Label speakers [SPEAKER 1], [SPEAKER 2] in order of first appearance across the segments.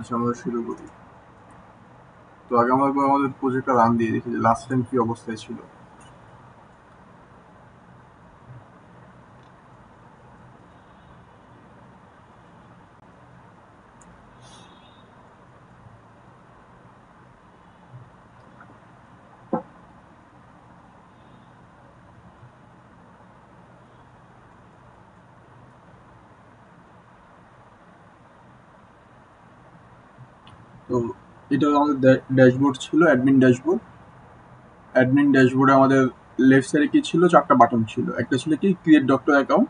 [SPEAKER 1] আচ্ছা, আমরা শুরু করি। তো আগে আমরা একবার আমাদের প্রজেক্টটা রান দিয়ে দেখি যে লাস্ট টাইম কি অবস্থায় ছিল। তো এটা আমাদের ড্যাশবোর্ড ছিল, অ্যাডমিন ড্যাশবোর্ড। অ্যাডমিন ড্যাশবোর্ডে আমাদের লেফট সাইডে কি ছিল, চারটা বাটন ছিল। একটা ছিল কি ক্রিয়েট ডক্টর অ্যাকাউন্ট,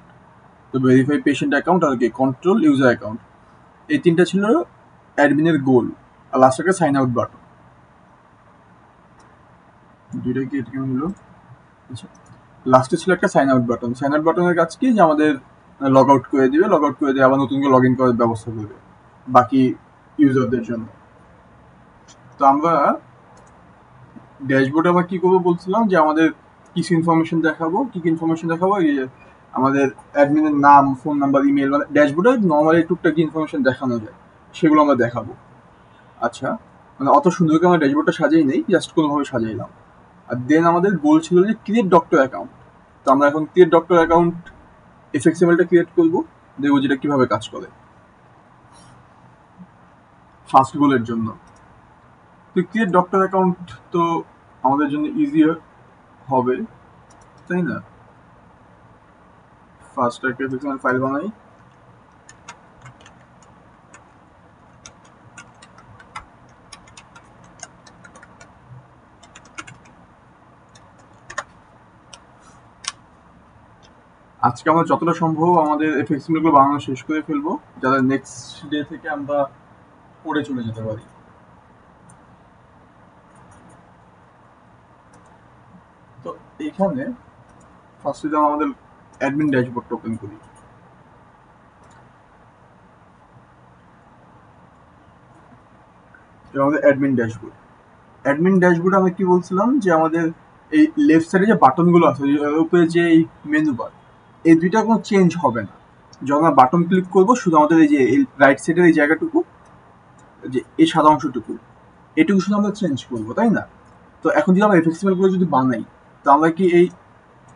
[SPEAKER 1] তো ভেরিফাই পেশেন্ট অ্যাকাউন্ট, আর কি কন্ট্রোল ইউজার অ্যাকাউন্ট। এই তিনটা ছিল অ্যাডমিনের গোল। আর লাস্ট একটা সাইন আউট বাটন। দুইটা কি এটা কেমন হলো? আচ্ছা, লাস্টে ছিল একটা sign out button. Sign out বাটনের কাজ কি, যে আমাদের লগ আউট করে দিবে, লগ আউট করে দিয়ে আবার নতুন করে লগ ইন করার ব্যবস্থা করবে বাকি ইউজারদের জন্য। তো আমরা ড্যাশবোর্ডে আবার কি করবো বলছিলাম, যে আমাদের কিছু ইনফরমেশন দেখাবো। কি কি ইনফরমেশন দেখাবো? এই যে আমাদের অ্যাডমিনের নাম, ফোন নাম্বার, ইমেল, মানে ড্যাশবোর্ডে নর্মালি টুকটাক ইনফরমেশন দেখানো যায়, সেগুলো আমরা দেখাবো। আচ্ছা, মানে অত সুন্দর করে আমরা ড্যাশবোর্ডটা সাজাই নেই, জাস্ট কোনোভাবে সাজাইলাম। আর দেন আমাদের গোল ছিল যে ক্রিয়েট ডক্টর অ্যাকাউন্ট। তো আমরা এখন ক্রিয়েট ডক্টর অ্যাকাউন্ট এফএক্সএমএলটা ক্রিয়েট করবো, দেখবো যেটা কিভাবে কাজ করে ফার্স্ট গোলের জন্য। তো ক্রিয়েট ডক্টর অ্যাকাউন্ট তো আমাদের জন্য ইজি হবে, তাই না? ফার্স্ট একটা এফএক্সএমএল ফাইল বানাই। আজকে আমরা যতটা সম্ভব আমাদের এফএক্সএমএল গুলো বানানো শেষ করে ফেলবো, যাতে নেক্সট ডে থেকে আমরা পড়ে চলে যেতে পারি। তো এখানে ফার্স্টে যেমন আমাদের অ্যাডমিন ড্যাশবোর্ডটা ওপেন করি। এটা আমাদের অ্যাডমিন ড্যাশবোর্ড। অ্যাডমিন ড্যাশবোর্ডে আমরা কি বলছিলাম, যে আমাদের এই লেফট সাইডে যে বাটনগুলো আছে, উপরে যে এই মেনু বার, এই দুইটা কোনো চেঞ্জ হবে না। যখন আমরা বাটন ক্লিক করবো, শুধু আমাদের এই যে রাইট সাইডের এই জায়গাটুকু, যে এই সাদা অংশটুকু, এটুকু শুধু আমরা চেঞ্জ করবো, তাই না? তো এখন যদি আমরা এফএক্সএমএল গুলো যদি বানাই, তো আমরা কি এই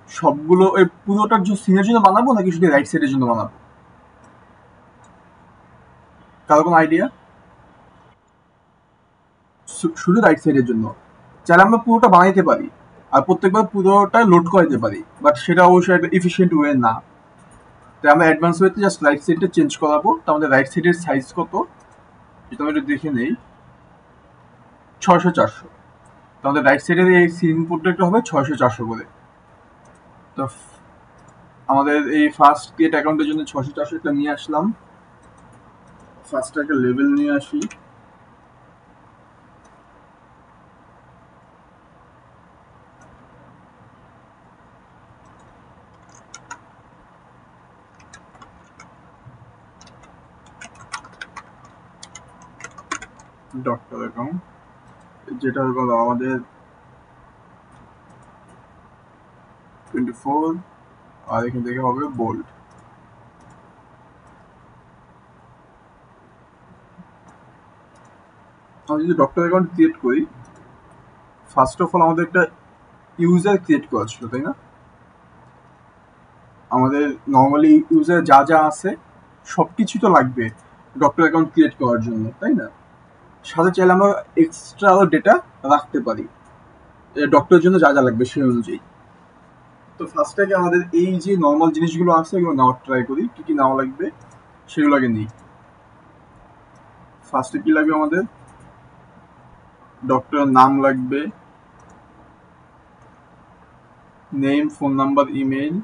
[SPEAKER 1] সবগুলো এই পুরোটার যে সিনের জন্য বানাবো, নাকি শুধু রাইট সাইডের জন্য বানাবো? কারো কোনো আইডিয়া? শুধু রাইট সাইডের জন্য। চাইলে আমরা পুরোটা বানাইতে পারি আর প্রত্যেকবার পুরোটা লোড করাইতে পারি, বাট সেটা অবশ্যই একটা এফিসিয়েন্ট ওয়ে না। তাই আমরা অ্যাডভান্স ওয়েতে জাস্ট রাইট সাইডটা চেঞ্জ করাবো। তো আমাদের রাইট সাইডের সাইজ কত, যেটা আমরা একটু দেখে নেই, 600/400। তো আমাদের রাইট সাইডের এই সিন পোর্ট্রেটটা হবে 600/400 করে। তো আমাদের এই ফার্স্ট ক্রিয়েট অ্যাকাউন্টের জন্য 600/400 নিয়ে আসলাম। ফার্স্ট একটা লেভেল নিয়ে আসি। ডক্টর অ্যাকাউন্ট, যেটা হলো আমাদের 24, আর এখান থেকে হবে বোল্ড। আমরা যদি ডক্টর অ্যাকাউন্ট ক্রিয়েট করি, ফার্স্ট অফ অল আমাদের একটা ইউজার ক্রিয়েট করা ছিল, তাই না? আমাদের নর্মালি ইউজার যা যা আছে সব কিছু তো লাগবে ডক্টর অ্যাকাউন্ট ক্রিয়েট করার জন্য, তাই না? সাথে চাইলে আমরা এক্সট্রা ডেটা রাখতে পারি ডক্টরের জন্য যা যা লাগবে সেই অনুযায়ী। তো ফার্স্ট আগে আমাদের এই যে নর্মাল জিনিসগুলো আছে এগুলো নেওয়ার ট্রাই করি, কি কি নেওয়া লাগবে সেগুলো আগে নিই। ফার্স্টে কি লাগবে, আমাদের ডক্টরের নাম লাগবে, name, phone number, email.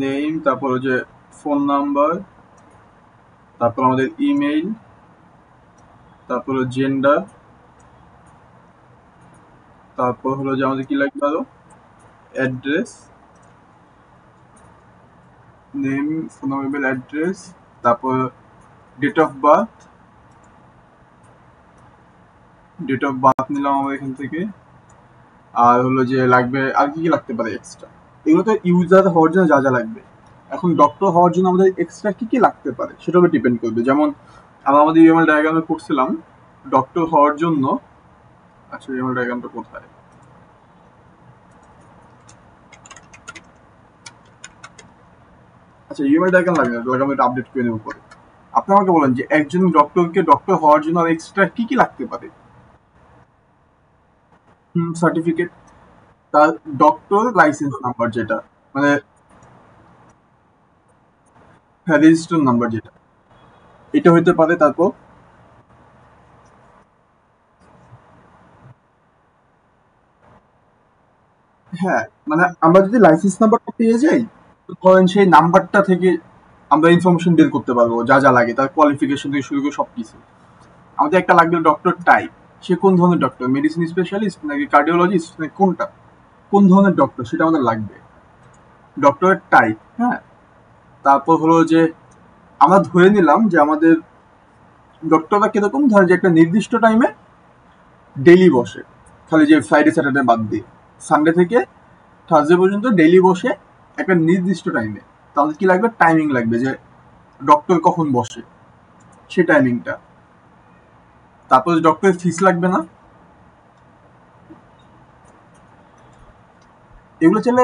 [SPEAKER 1] Name, তারপর যে ফোন নাম্বার, তারপর আমাদের ইমেল, তারপর জেন্ডার, তারপর হলো যে আমাদের কি লাগবে আরো, address, name, phone number, email, address, তারপর date of birth. Date of birth নিলাম আমরা এখান থেকে। আর হলো যে লাগবে আর কি কি লাগতে পারে এক্সট্রা, এগুলো তো ইউজার হওয়ার জন্য যা যা লাগবে। এখন ডক্টর হওয়ার জন্য আমাদের এক্সট্রা কি কি লাগতে পারে সেটা উপর ডিপেন্ড করবে। যেমন আমরা আমাদের ইউএমএল ডায়াগ্রামে করছিলাম ডক্টর হওয়ার জন্য। আচ্ছা, ইউএমএল ডায়াগ্রামটা কোথায়? আচ্ছা, ইউএমএল ডায়াগ্রাম লাগে না, ডায়াগ্রাম এটা আপডেট করে নেব পরে। আপনি আমাকে বলেন যে একজন ডক্টরকে ডক্টর হওয়ার জন্য আর এক্সট্রা কি কি লাগতে পারে? সার্টিফিকেট, তার ডক্টর লাইসেন্স নাম্বার যেটা, মানে হ্যাঁ রেজিস্টার নাম্বার যেটা, এটা হইতে পারে। তারপর হ্যাঁ, মানে আমরা যদি লাইসেন্স নাম্বারটা পেয়ে যাই, তো ধরেন সেই নাম্বারটা থেকে আমরা ইনফরমেশন বের করতে পারবো যা যা লাগে, তার কোয়ালিফিকেশন থেকে শুরু করে সবকিছু। আমাদের একটা লাগবে ডক্টর টাইপ, সে কোন ধরনের ডক্টর, মেডিসিন স্পেশালিস্ট নাকি কার্ডিওলজিস্ট নাকি কোনটা, কোন ধরনের ডক্টর সেটা আমাদের লাগবে, ডক্টরের টাইপ। হ্যাঁ, তারপর হলো যে আমরা ধরে নিলাম যে আমাদের ডক্টররা কিরকম, ধরে যে একটা নির্দিষ্ট টাইমে ডেইলি বসে, খালি যে ফ্রাইডে স্যাটারডে বাদ দিয়ে সানডে থেকে থার্সডে পর্যন্ত ডেইলি বসে একটা নির্দিষ্ট টাইমে। তাহলে কি লাগবে, টাইমিং লাগবে যে ডক্টর কখন বসে সে টাইমিংটা। তারপর ডক্টরের ফিস লাগবে না, এগুলো চাইলে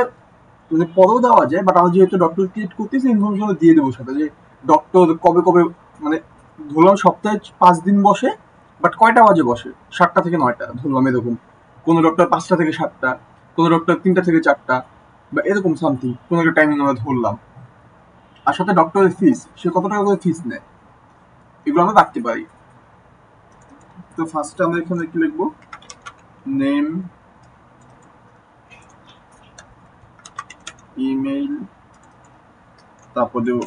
[SPEAKER 1] মানে পরেও দেওয়া যায়, বাট আমরা যেহেতু ডক্টর ক্রিয়েট করতেছি ইনফরমেশন দিয়ে দেবো সাথে, যে ডক্টর কবে কবে, মানে ধরলাম সপ্তাহে 5 দিন বসে, বাট কয়টা বাজে বসে, 7টা থেকে 9টা ধরলাম এরকম। কোনো ডক্টর 5টা থেকে 7টা, কোনো ডক্টর 3টা থেকে 4টা, বা এরকম সামথিং কোনো একটা টাইমিং আমরা ধরলাম। আর সাথে ডক্টরের ফিস, সে কত টাকা করে ফিস নেয়, এগুলো আমরা রাখতে পারি। তো ফার্স্টে আমরা এখানে কি লিখবো, নেম, ইমেইল, তারপর দেবো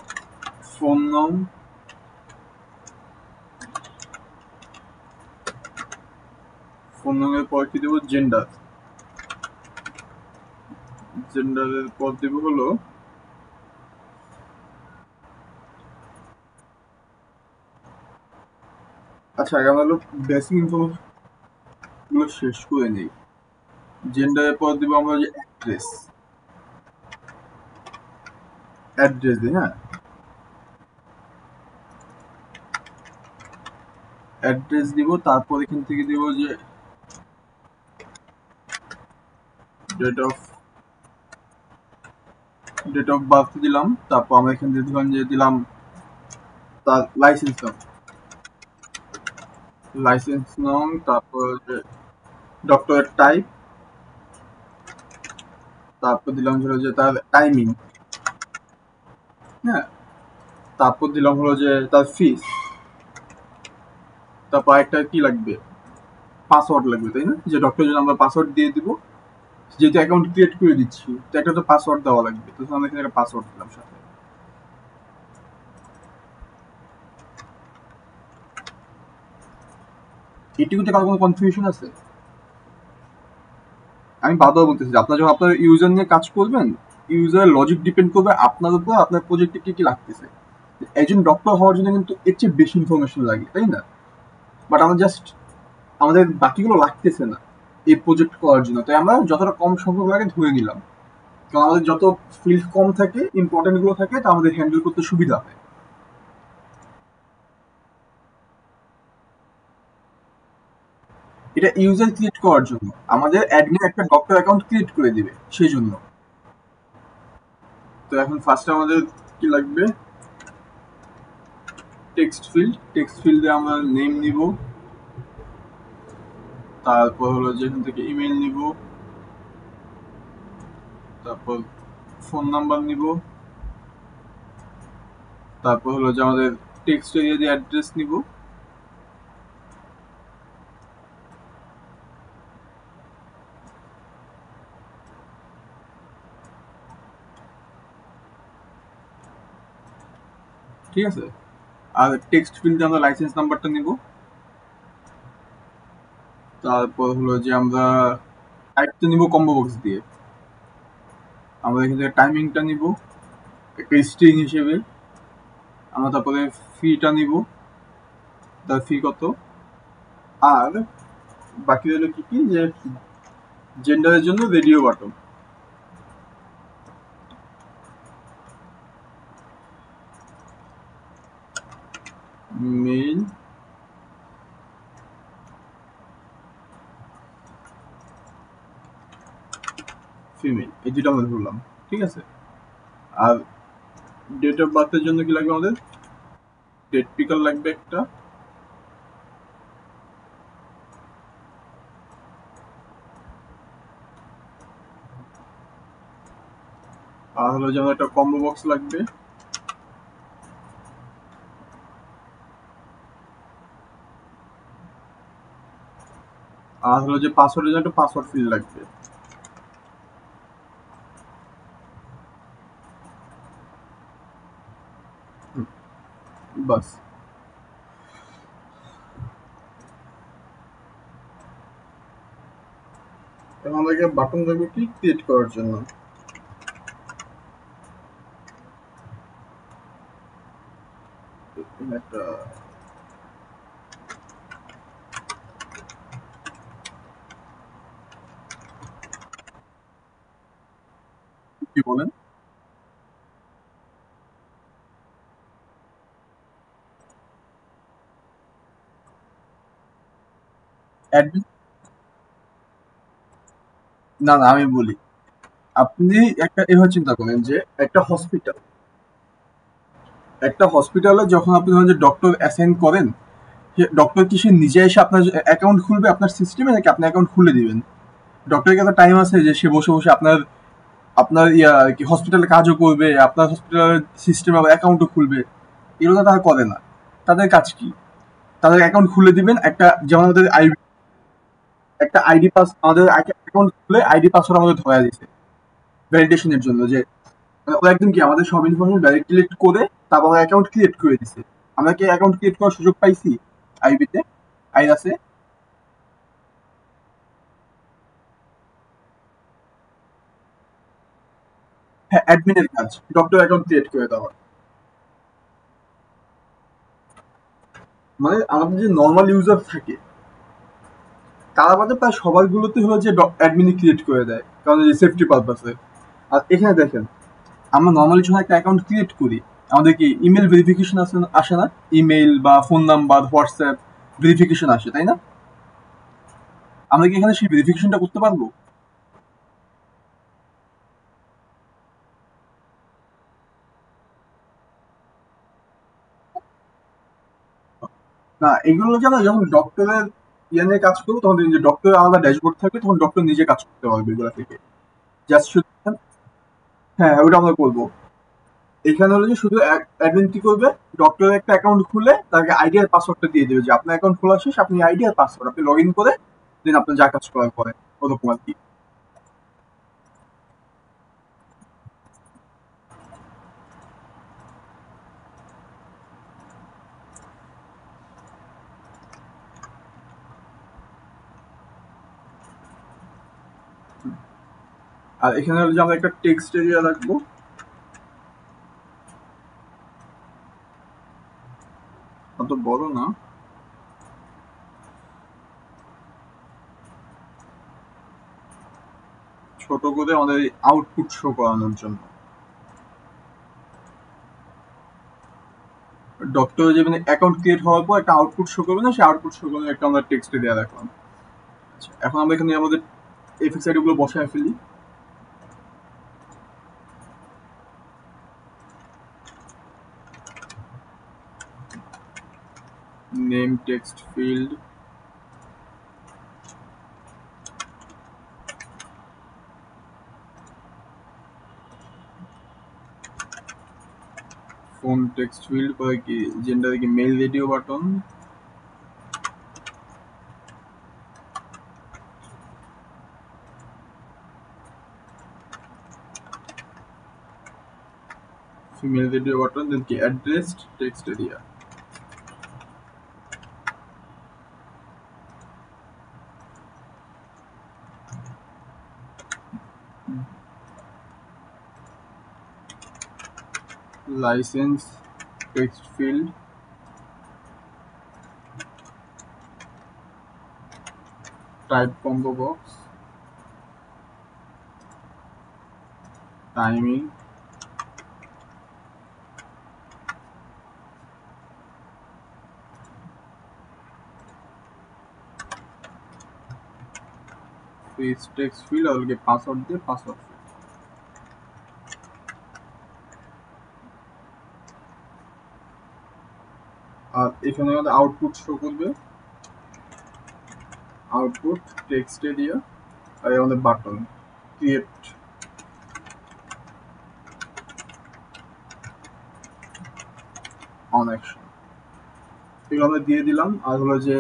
[SPEAKER 1] ফোন নাম, ফোন নামের পর কি দেবো, জেন্ডার, জেন্ডারের পর দেবো হলো আচ্ছা আগে আমরা হলো বেসিক ইনফরমেশন গুলো শেষ করে নেই। জেন্ডারের পর দেবো আমরা যে অ্যাড্রেস, অ্যাড্রেস দিই। হ্যাঁ, অ্যাড্রেস দিব, তারপর এখান থেকে দিব যে ডেট অফ বার্থ দিলাম। তারপর আমরা এখান থেকে দিলাম যে দিলাম তার লাইসেন্স নাম, লাইসেন্স নাম, তারপর যে ডক্টরের টাইপ, তারপর দিলাম হলো যে তার টাইমিং। হ্যাঁ, তারপর দিলাম হলো যে তার ফিস, তারপর একটা কি লাগবে, পাসওয়ার্ড লাগবে, তাই না? যে ডক্টর জন্য আমরা পাসওয়ার্ড দিয়ে দিব, যেহেতু অ্যাকাউন্ট ক্রিয়েট করে দিচ্ছি তো একটা তো পাসওয়ার্ড দেওয়া লাগবে, তো আমরা এখানে একটা পাসওয়ার্ড দিলাম সাথে। এটুকুতে কারো কোনো কনফিউশন আছে? আমি বারবার বলতেছি যে আপনার যখন আপনার ইউজার নিয়ে কাজ করবেন, ইউজারের লজিক ডিপেন্ড করবে আপনার উপর, আপনার প্রজেক্টে কি কি লাগতেছে। একজন ডক্টর হওয়ার জন্য কিন্তু এর চেয়ে বেশি ইনফরমেশন লাগে, তাই না? বাট আমরা জাস্ট আমাদের বাকিগুলো লাগতেছে না এই প্রজেক্ট করার জন্য, তাই আমরা যতটা কম সংখ্যক লাগে ধরে নিলাম। কারণ আমাদের যত ফিল্ড কম থাকে, ইম্পর্টেন্ট গুলো থাকে, তা আমাদের হ্যান্ডেল করতে সুবিধা হয়। এটা ইউজার ক্রিয়েট করার জন্য, আমাদের অ্যাডমিন একটা ডক্টর অ্যাকাউন্ট ক্রিয়েট করে দিবে সেই জন্য। তো এখন ফার্স্টে আমাদের কি লাগবে, টেক্সট ফিল্ড, টেক্সট ফিল্ডে আমরা নেম নিব, তারপর হলো যে এখান থেকে ইমেল নিব, তারপর ফোন নাম্বার নিব, তারপর হলো যে আমাদের টেক্সট এরিয়া দিয়ে অ্যাড্রেস নিব, ঠিক আছে। আর টেক্সট ফিল্ডে আমরা লাইসেন্স নাম্বারটা নিব, তারপর হলো যে আমরা টাইপটা নিব কম্বো বক্স দিয়ে, আমরা এখান থেকে টাইমিংটা নিব একটা স্ট্রিং হিসেবে, আমরা তারপরে ফিটা নিব, তার ফি কত, আর বাকি রইল কি কি, যে জেন্ডারের জন্য রেডিও বাটন, মেল ফিমেল এই দুটো আমরা ধরলাম, ঠিক আছে। আর ডেট অফ বার্থের জন্য কি লাগবে আমাদের? ডেট পিকার লাগবে একটা, আর হলো যেমন একটা কম্বো বক্স লাগবে, আর হলো যে পাসওয়ার্ডের জন্য একটা পাসওয়ার্ড ফিল্ড লাগবে। বাস। এখন আমাদেরকে বাটন লাগবে কি ক্রিয়েট করার জন্য। একটা কি বলেন? অ্যাডমিন, না না আমি বলি, আপনি একটা এভাবে চিন্তা করেন যে একটা হসপিটালে যখন আপনি ধরেন যে ডক্টর অ্যাসাইন করেন, ডক্টর কি সে নিজে এসে আপনার অ্যাকাউন্ট খুলবে আপনার সিস্টেমে, নাকি আপনি অ্যাকাউন্ট খুলে দিবেন? ডক্টরের একটা টাইম আছে যে সে বসে বসে আপনার আপনার ইয়া কি হসপিটালে কাজও করবে, আপনার হসপিটালের সিস্টেমে আবার অ্যাকাউন্টও খুলবে। এগুলো তারা করে না। তাদের কাজ কি? তাদের অ্যাকাউন্ট খুলে দিবেন একটা, যেমন আমাদের একটা আইডি পাস, আমাদের অ্যাকাউন্ট খুলে আইডি পাসওয়ার্ড আমাদের ধরা দিছে ভ্যালিডেশনের জন্য, যে মানে ওরা একদম কি আমাদের সব ইনফরমেশন ডাইরেক্ট কালেক্ট করে তারপর অ্যাকাউন্ট ক্রিয়েট করে দিছে। আমরা কি অ্যাকাউন্ট ক্রিয়েট করার সুযোগ পাইছি আইবিতে? আইরাসে? হ্যাঁ, অ্যাডমিনের কাজ ডক্টর অ্যাকাউন্ট ক্রিয়েট করে দেওয়া। মানে আমাদের যে নর্মাল ইউজার থাকে তারা বাদে প্রায় সবাইগুলোতে হলো যে অ্যাডমিন ক্রিয়েট করে দেয়, কারণ এই সেফটি পারপাসে। আর এখানে দেখেন, আমরা নর্মালি যখন একটা অ্যাকাউন্ট ক্রিয়েট করি আমাদের কি ইমেল ভেরিফিকেশন আসে না? ইমেল বা ফোন নাম্বার হোয়াটসঅ্যাপ ভেরিফিকেশন আসে, তাই না? আমরা কি এখানে সেই ভেরিফিকেশনটা করতে পারবো? না, এগুলো যে আমরা যখন ডক্টরের ইয়ে নিয়ে কাজ করবো তখন দেখবেন যে ডক্টরের আলাদা ড্যাশবোর্ড থাকবে, তখন ডক্টর নিজে কাজ করতে পারবে এগুলো থেকে। জাস্ট শুধু, হ্যাঁ ওটা আমরা করবো। এখানে হলো যে শুধু অ্যাডমিন কি করবে, ডক্টরের একটা অ্যাকাউন্ট খুলে তাকে আইডি আর পাসওয়ার্ডটা দিয়ে দেবে যে আপনার অ্যাকাউন্ট খোলা শেষ, আপনি আইডি আর পাসওয়ার্ড আপনি লগ ইন করে দেন আপনার যা কাজ করার পরে ওরকম আর কি। আর এখানে হলো যে আমরা একটা টেক্সট এরিয়া রাখবো, অত বড় না, ছোট করে আমাদের আউটপুট শো করানোর জন্য। ডক্টর যে মানে অ্যাকাউন্ট ক্রিয়েট হওয়ার পর একটা আউটপুট শো করবে না, সেই আউটপুট শো করে একটা আমরা টেক্সট এরিয়া রাখলাম। আচ্ছা, এখন আমরা এখানে আমাদের এফএক্স আইডি গুলো বসায় ফেলি। Name text field, phone text field পরে কি জেন্ডার কি male radio button, female radio button, then কি address text area, licence text field, type combo box, timing, face text field আর পাসওয়ার্ড দিয়ে পাসওয়ার্ড। আর এখানে আমাদের আউটপুট শো করবে, আউটপুট টেক্সট এরিয়া আর আমাদের বাটন ক্রিয়েট অন অ্যাকশন এগুলো আমরা দিয়ে দিলাম। আর হলো যে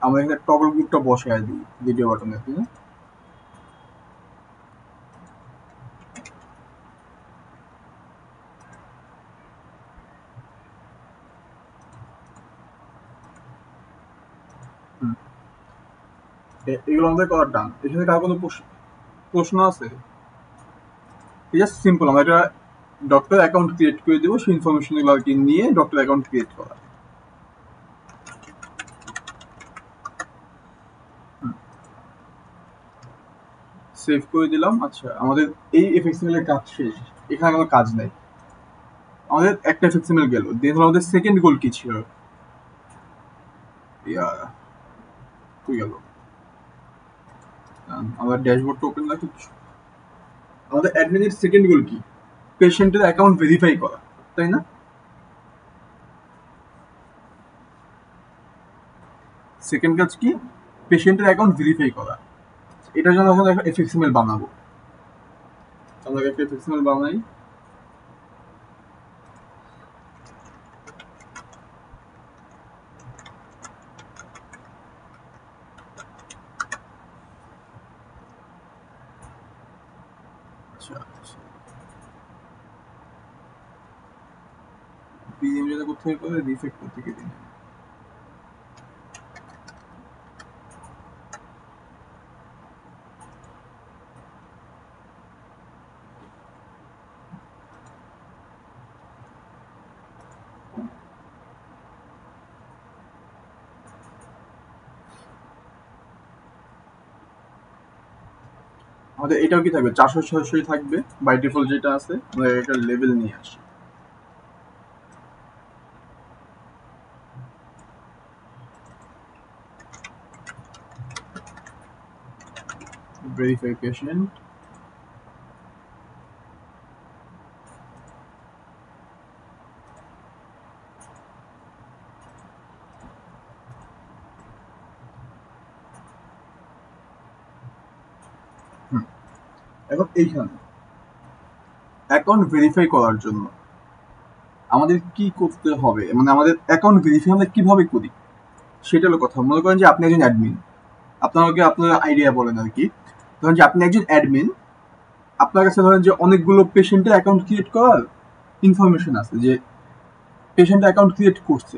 [SPEAKER 1] আমরা এখানে টগল গ্রুপটা বসায় দিই ভিডিও বাটনে, ঠিক আছে? এগুলো আমাদের করার ডান। এখানে কার কোনো প্রশ্ন আছে? জাস্ট সিম্পল আমরা একটা ডক্টর অ্যাকাউন্ট ক্রিয়েট করে দেবো, সেই ইনফরমেশনগুলো আর কি নিয়ে ডক্টর অ্যাকাউন্ট ক্রিয়েট করা। সেভ করে দিলাম। আচ্ছা, আমাদের এই এফএক্সএমএল এর কাজ শেষ, এখানে কোনো কাজ নাই। আমাদের একটা এফএক্সএমএল গেল, দেন আমাদের সেকেন্ড গোল কি ছিল? কই গেল? আমার ড্যাশবোর্ডটা ওপেন রাখি। আমাদের অ্যাডমিনের সেকেন্ড গোল কি? পেশেন্টের অ্যাকাউন্ট ভেরিফাই করা, তাই না? সেকেন্ড কাজ কি? পেশেন্টের অ্যাকাউন্ট ভেরিফাই করা। এটার জন্য এখন একটা এফএক্সএমএল বানাবো। আমরা একটা এফএক্সএমএল বানাই। আচ্ছা, বিএম যেটা করতে হবে রিফেক্ট করতে গিয়ে দিন। আমাদের এটাও কি থাকবে? 400-600 থাকবে বাই ডিফল্ট যেটা আছে। আমরা একটা লেভেল নিয়ে আসি। Verify patient. এখন এইখানে অ্যাকাউন্ট ভেরিফাই করার জন্য আমাদের কি করতে হবে, মানে আমাদের অ্যাকাউন্ট ভেরিফাই আমরা কিভাবে করি সেটা হলো কথা। মনে করেন যে আপনি একজন অ্যাডমিন, আপনাকে আপনার আইডিয়া বলেন আর কি। ধরেন যে আপনি একজন অ্যাডমিন, আপনার কাছে ধরেন যে অনেকগুলো পেশেন্টের অ্যাকাউন্ট ক্রিয়েট করার ইনফরমেশন আছে, যে পেশেন্ট অ্যাকাউন্ট ক্রিয়েট করছে,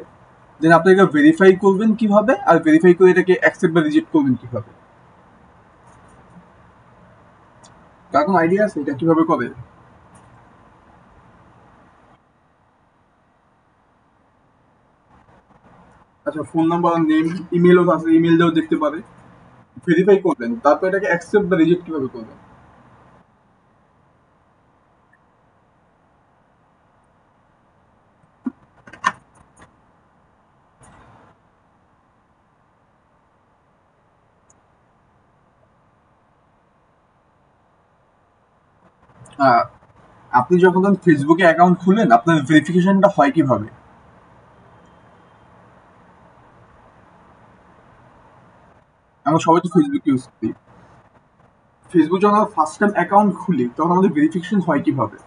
[SPEAKER 1] দেন আপনি এটা ভেরিফাই করবেন কিভাবে, আর ভেরিফাই করে এটাকে অ্যাকসেপ্ট বা রিজেক্ট করবেন কিভাবে? কার কোনো আইডিয়া আছে এটা কিভাবে করে? আচ্ছা, ফোন নাম্বার, নেম, ইমেলও আছে, ইমেল দিয়েও দেখতে পারে। ভেরিফাই করবেন, তারপর এটাকে অ্যাকসেপ্ট বা রিজেক্ট কিভাবে করবেন? আহ, আপনি যখন ফেসবুকে অ্যাকাউন্ট খুলেন, আপনার ভেরিফিকেশনটা হয় কিভাবে? আমরা সবাই তো ফেসবুক ইউজ করি। ফেসবুক যখন আমরা ফার্স্ট টাইম অ্যাকাউন্ট খুলি, তখন আমাদের ভেরিফিকেশন হয় কিভাবে?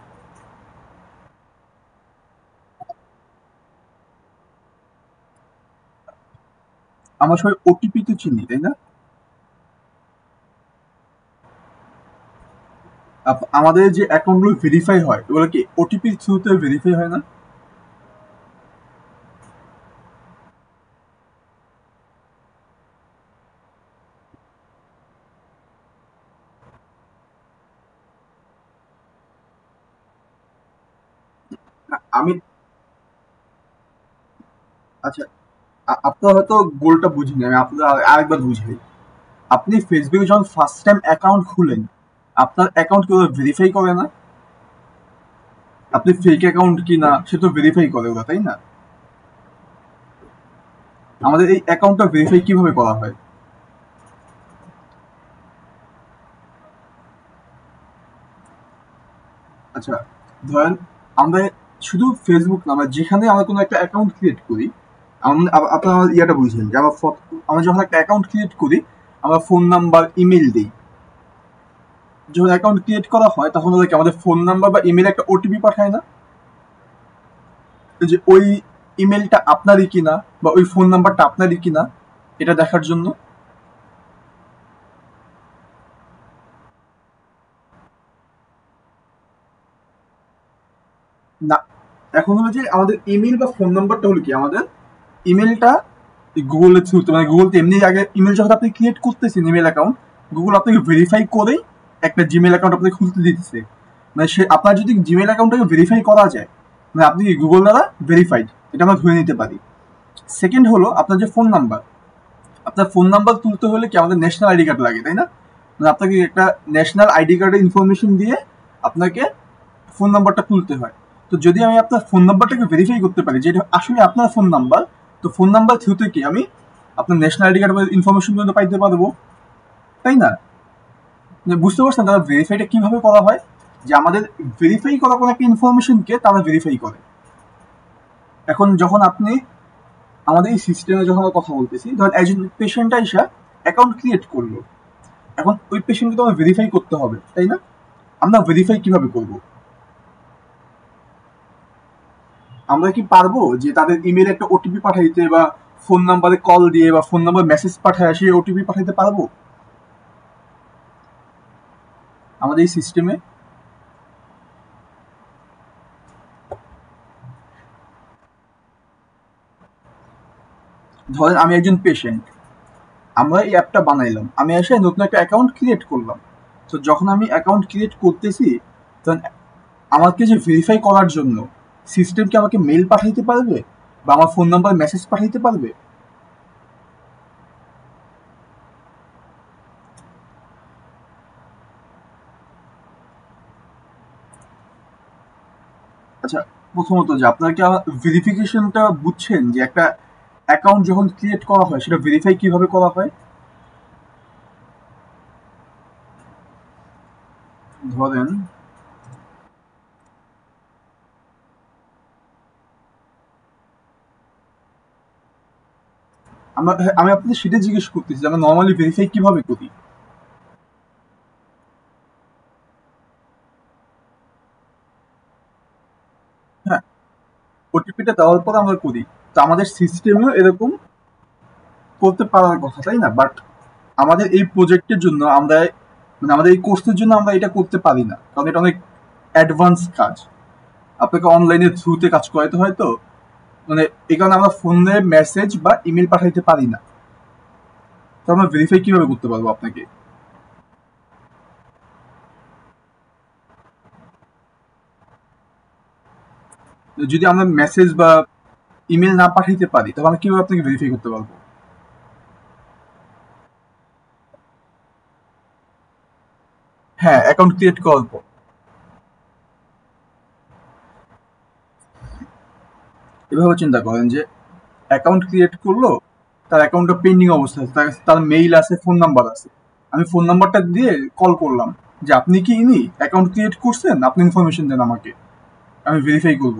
[SPEAKER 1] আমরা সবাই ওটিপি তো চিনি, তাই না? আমাদের যে অ্যাকাউন্টগুলো ভেরিফাই হয়, ওগুলো কি ওটিপির থ্রুতে ভেরিফাই হয় না? আমি আচ্ছা, আপনার হয়তো গোলটা বুঝিনি, আমি আপনার আরেকবার বুঝাই। আপনি ফেসবুকে যখন ফার্স্ট টাইম অ্যাকাউন্ট খুলেন, আপনার অ্যাকাউন্ট কেউ ভেরিফাই করে না? আপনি ফেক অ্যাকাউন্ট কি না সে তো ভেরিফাই করে ওরা, তাই না? আমাদের এই অ্যাকাউন্টটা ভেরিফাই কিভাবে করা হয়? আচ্ছা, ধরেন আমরা শুধু ফেসবুক না, আমরা যেখানে আমরা কোনো একটা অ্যাকাউন্ট ক্রিয়েট করি, আপনার আমার ইয়াটা বুঝলেন যে আমরা যখন একটা অ্যাকাউন্ট ক্রিয়েট করি, আমরা ফোন নাম্বার, ইমেল দিই। যখন অ্যাকাউন্ট ক্রিয়েট করা হয় তখন ওদেরকে আমাদের ফোন নাম্বার বা ইমেল একটা ওটিপি পাঠায় না, যে ওই ইমেলটা আপনারই কিনা বা ওই ফোন নাম্বারটা আপনারই কিনা এটা দেখার জন্য। না, এখন হলো যে আমাদের ইমেল বা ফোন নাম্বারটা হলো কি, আমাদের ইমেলটা গুগলের থ্রুতে, মানে গুগল তো এমনি আগে ইমেল যখন আপনি ক্রিয়েট করতেছেন ইমেল অ্যাকাউন্ট, গুগল আপনাকে ভেরিফাই করেই একটা জিমেল অ্যাকাউন্ট আপনাকে খুলতে দিতেছে। মানে সে আপনার যদি জিমেল অ্যাকাউন্টটাকে ভেরিফাই করা যায়, মানে আপনি গুগল দ্বারা ভেরিফাইড, এটা আমরা ধরে নিতে পারি। সেকেন্ড হলো আপনার যে ফোন নাম্বার, আপনার ফোন নাম্বার তুলতে হলে কি আমাদের ন্যাশনাল আইডি কার্ড লাগে, তাই না? মানে আপনাকে একটা ন্যাশনাল আইডি কার্ডের ইনফরমেশন দিয়ে আপনাকে ফোন নাম্বারটা তুলতে হয়। তো যদি আমি আপনার ফোন নাম্বারটাকে ভেরিফাই করতে পারি যে এটা আসলে আপনার ফোন নাম্বার, তো ফোন নাম্বার থ্রুতে কি আমি আপনার ন্যাশনাল আইডি কার্ডের ইনফরমেশন পর্যন্ত পাইতে পারবো, তাই না? মানে বুঝতে পারছেন তারা ভেরিফাইটা কিভাবে করা হয়, যে আমাদের ভেরিফাই করা কোনো একটা ইনফরমেশনকে তারা ভেরিফাই করে। এখন যখন আপনি আমাদের এই সিস্টেমে যখন আমরা কথা বলতেছি, ধর একজন পেশেন্ট আইসা অ্যাকাউন্ট ক্রিয়েট করলো, এখন ওই পেশেন্টকে তো আমরা ভেরিফাই করতে হবে, তাই না? আমরা ভেরিফাই কিভাবে করব? আমরা কি পারবো যে তাদের ইমেলে একটা ওটিপি পাঠাইতে বা ফোন নাম্বারে কল দিয়ে বা ফোন নাম্বার মেসেজ পাঠায় সেই ওটিপি পাঠাইতে পারবো আমাদের এই সিস্টেমে? ধরেন আমি একজন পেশেন্ট, আমরা এই অ্যাপটা বানাইলাম, আমি এসে নতুন একটা অ্যাকাউন্ট ক্রিয়েট করলাম। তো যখন আমি অ্যাকাউন্ট ক্রিয়েট করতেছি, তখন আমাকে যে ভেরিফাই করার জন্য সিস্টেম কি আমাকে মেল পাঠাইতে পারবে বা আমার ফোন নাম্বার মেসেজ পাঠাইতে পারবে? আচ্ছা, প্রথমত যে আপনার কি ভেরিফিকেশনটা বুঝছেন, যে একটা অ্যাকাউন্ট যখন ক্রিয়েট করা হয় সেটা ভেরিফাই কিভাবে করা হয়? ধরেন আমি আপনাদের সেটা জিজ্ঞেস করতেছি যে আমরা নর্মালি ভেরিফাই কিভাবে করি। হ্যাঁ, ওটিপিটা দেওয়ার পর আমরা করি। তো আমাদের সিস্টেমেও এরকম করতে পারার কথা, তাই না? বাট আমাদের এই প্রজেক্টের জন্য আমরা, মানে আমাদের এই কোর্সের জন্য আমরা এটা করতে পারি না, কারণ এটা অনেক অ্যাডভান্স কাজ, আপনাকে অনলাইনের থ্রুতে কাজ করাইতে হয়। তো মানে এই কারণে আমরা ফোনে মেসেজ বা ইমেল পাঠাইতে পারি না। তো আমরা ভেরিফাই কিভাবে করতে পারবো আপনাকে? যদি আমরা মেসেজ বা ইমেল না পাঠাইতে পারি তাহলে আমরা কিভাবে আপনাকে ভেরিফাই করতে পারবো? হ্যাঁ, অ্যাকাউন্ট ক্রিয়েট করার পর এভাবে চিন্তা করেন যে অ্যাকাউন্ট ক্রিয়েট করলো, তার অ্যাকাউন্টটা পেন্ডিং অবস্থায় আছে, তার মেইল আছে, ফোন নাম্বার আছে। আমি ফোন নাম্বারটা দিয়ে কল করলাম যে আপনি কি ইনি অ্যাকাউন্ট ক্রিয়েট করছেন, আপনি ইনফরমেশন দেন আমাকে, আমি ভেরিফাই করব।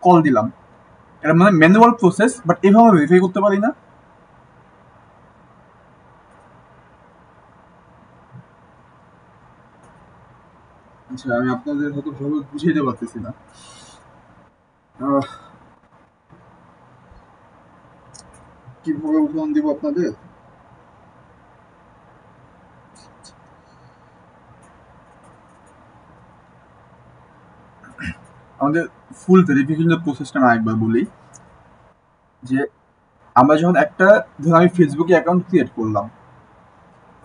[SPEAKER 1] কল দিলাম, এটা মানে ম্যানুয়াল প্রসেস, বাট এভাবে ভেরিফাই করতে পারি না। আচ্ছা, আমি আপনাদের হয়তো ভাবে বুঝাইতে পারতেছি না। আহ, কিভাবে উদাহরণ দিব আপনাদের? আমাদের ফুল ভেরিফিকেশনের প্রসেসটা আমি একবার বলি, যে আমরা যখন একটা, ধরুন আমি ফেসবুকে অ্যাকাউন্ট ক্রিয়েট করলাম,